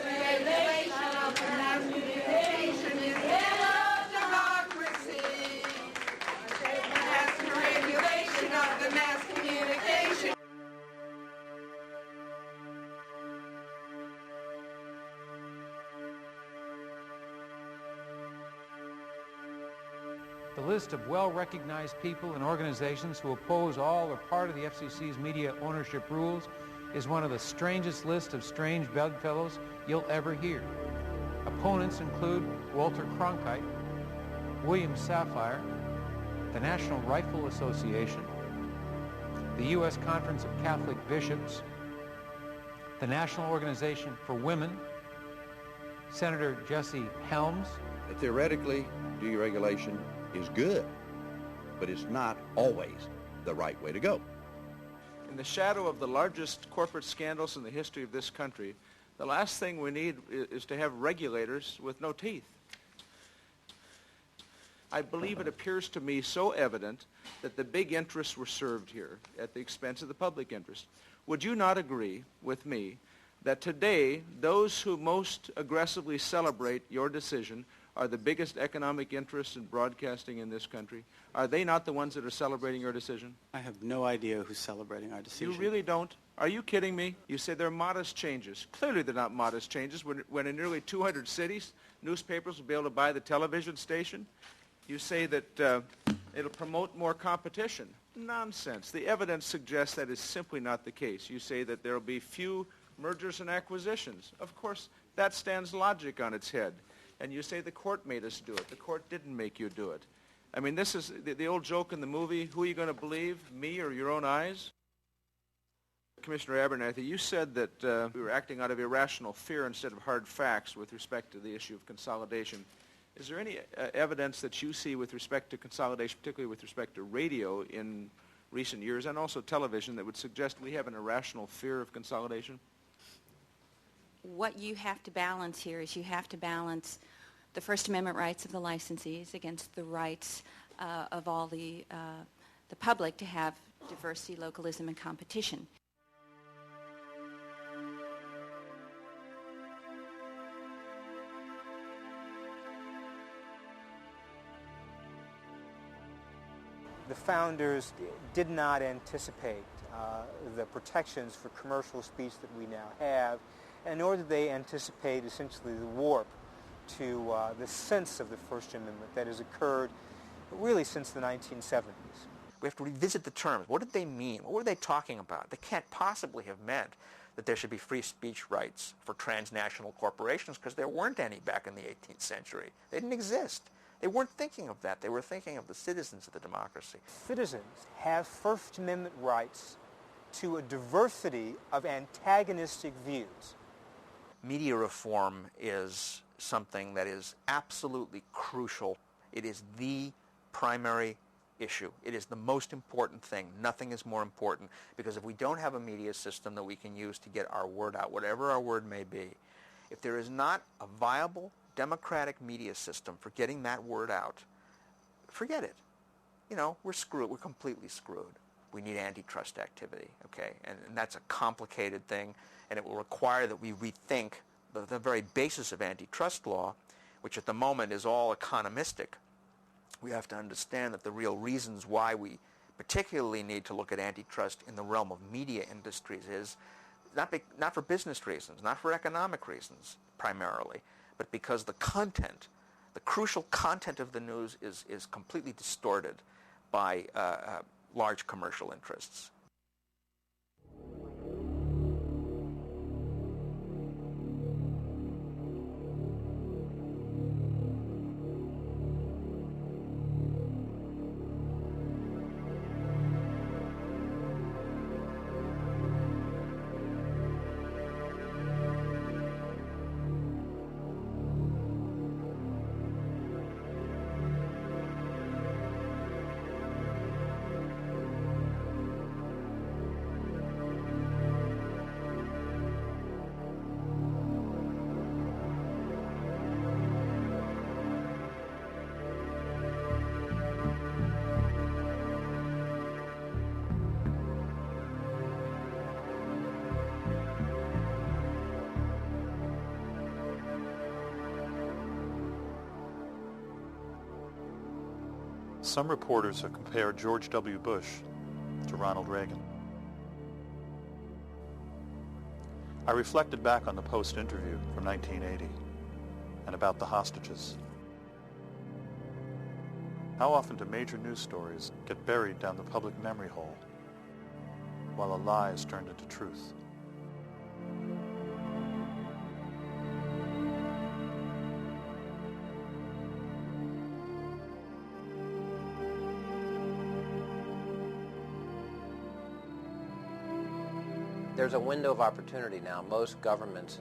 regulation of the mass communication is the end of democracy. Mass regulation of the mass communication. The list of well-recognized people and organizations who oppose all or part of the FCC's media ownership rules is one of the strangest lists of strange bedfellows you'll ever hear. Opponents include Walter Cronkite, William Safire, the National Rifle Association, the U.S. Conference of Catholic Bishops, the National Organization for Women, Senator Jesse Helms. Theoretically, deregulation is good, but it's not always the right way to go. In the shadow of the largest corporate scandals in the history of this country, the last thing we need is to have regulators with no teeth. I believe it appears to me so evident that the big interests were served here at the expense of the public interest. Would you not agree with me that today those who most aggressively celebrate your decision are the biggest economic interests in broadcasting in this country? Are they not the ones that are celebrating your decision? I have no idea who's celebrating our decision. You really don't? Are you kidding me? You say they're modest changes. Clearly they're not modest changes when in nearly 200 cities, newspapers will be able to buy the television station. You say that it'll promote more competition. Nonsense. The evidence suggests that is simply not the case. You say that there will be few mergers and acquisitions. Of course, that stands logic on its head. And you say the court made us do it. The court didn't make you do it. I mean, this is the old joke in the movie, who are you going to believe, me or your own eyes? Commissioner Abernathy, you said that we were acting out of irrational fear instead of hard facts with respect to the issue of consolidation. Is there any evidence that you see with respect to consolidation, particularly with respect to radio in recent years and also television, that would suggest we have an irrational fear of consolidation? What you have to balance here is you have to balance the First Amendment rights of the licensees against the rights of all the public to have diversity, localism, and competition. The founders did not anticipate the protections for commercial speech that we now have, and nor did they anticipate essentially the warp to the sense of the First Amendment that has occurred really since the 1970s. We have to revisit the terms. What did they mean? What were they talking about? They can't possibly have meant that there should be free speech rights for transnational corporations, because there weren't any back in the 18th century. They didn't exist. They weren't thinking of that. They were thinking of the citizens of the democracy. Citizens have First Amendment rights to a diversity of antagonistic views. Media reform is something that is absolutely crucial. It is the primary issue. It is the most important thing. Nothing is more important, because if we don't have a media system that we can use to get our word out, whatever our word may be, if there is not a viable democratic media system for getting that word out, forget it. You know, we're screwed. We're completely screwed. We need antitrust activity, okay? And that's a complicated thing, and it will require that we rethink the very basis of antitrust law, which at the moment is all economistic. We have to understand that the real reasons why we particularly need to look at antitrust in the realm of media industries is not for business reasons, not for economic reasons primarily, but because the content, the crucial content of the news is completely distorted by large commercial interests. Some reporters have compared George W. Bush to Ronald Reagan. I reflected back on the Post interview from 1980 and about the hostages. How often do major news stories get buried down the public memory hole while a lie is turned into truth? There's a window of opportunity now. Most governments,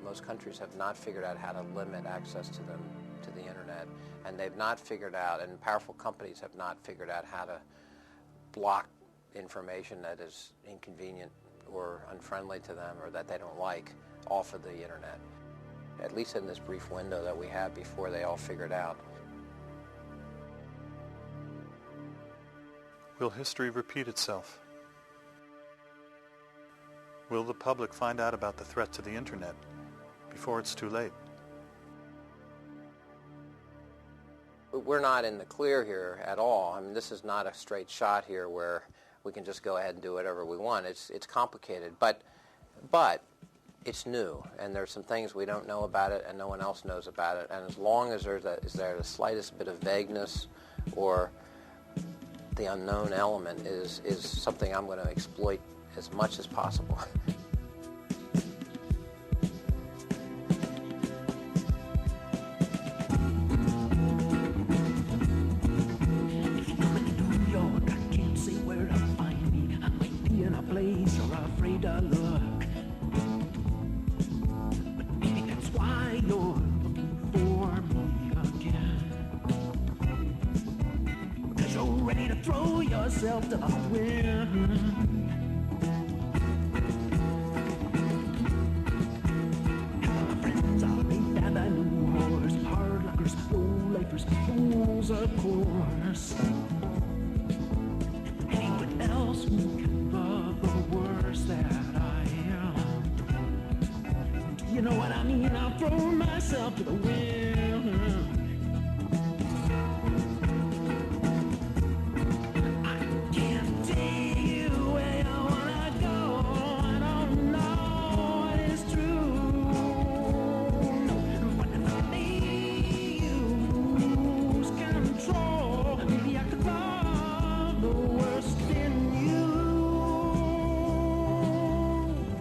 most countries have not figured out how to limit access to the internet, and they've not figured out, and powerful companies have not figured out how to block information that is inconvenient or unfriendly to them or that they don't like off of the internet, at least in this brief window that we have before they all figure it out. Will history repeat itself? Will the public find out about the threat to the internet before it's too late? We're not in the clear here at all. I mean, this is not a straight shot here where we can just go ahead and do whatever we want. It's complicated, but it's new, and there's some things we don't know about it and no one else knows about it. And as long as there's the slightest bit of vagueness or the unknown element is something I'm going to exploit as much as possible. New York, I can't say where to find me. I might be in a place you're afraid you're looking for me again. 'Cause you're ready to throw yourself to the wind. My friends are ain't that the new horse, hard luckers, low-lifers, fools of course. Anyone else who can love the worst that I am. Do you know what I mean? I'll throw myself to the wind. I can't take you where I wanna go. I don't know what is true. No, but if I leave you lose control, maybe I could love the worst in you.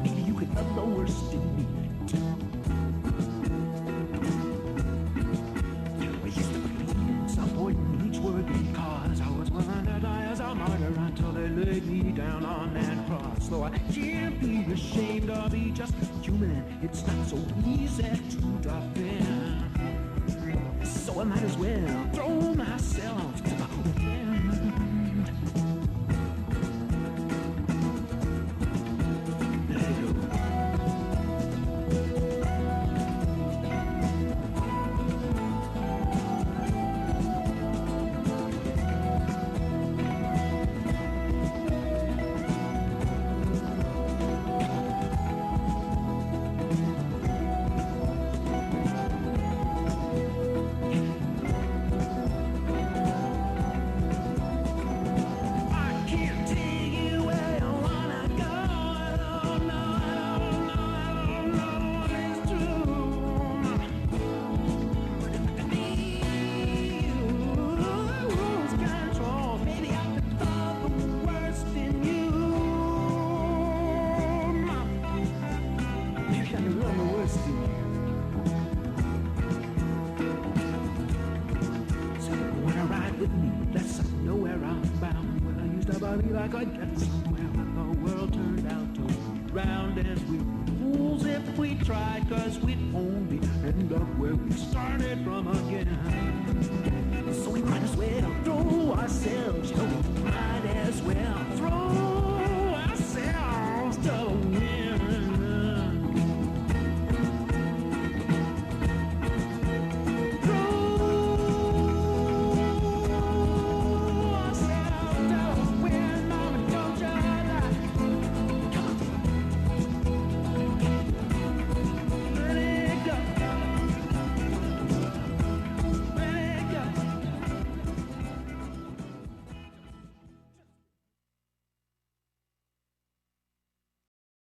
Maybe you could love the worst in me too. I used to believe supporting each word because I was willing to die as a martyr until they laid me down on that cross. Though I can't be ashamed to be just human, it's not so easy to defend. So I might as well throw myself to the wind. Let it go. I can't take you where I wanna go. I don't know what is true. But if I leave you lose control, maybe I could love the worst in you. Maybe I can love the worst in you. So you wanna ride with me? Let's know where I'm bound. When I used to believe I could get somewhere, but the world turned out to be round, and we'd be fools if we tried, 'cause we'd only end up where we started from again. So we might as well throw ourselves, you know, we might as well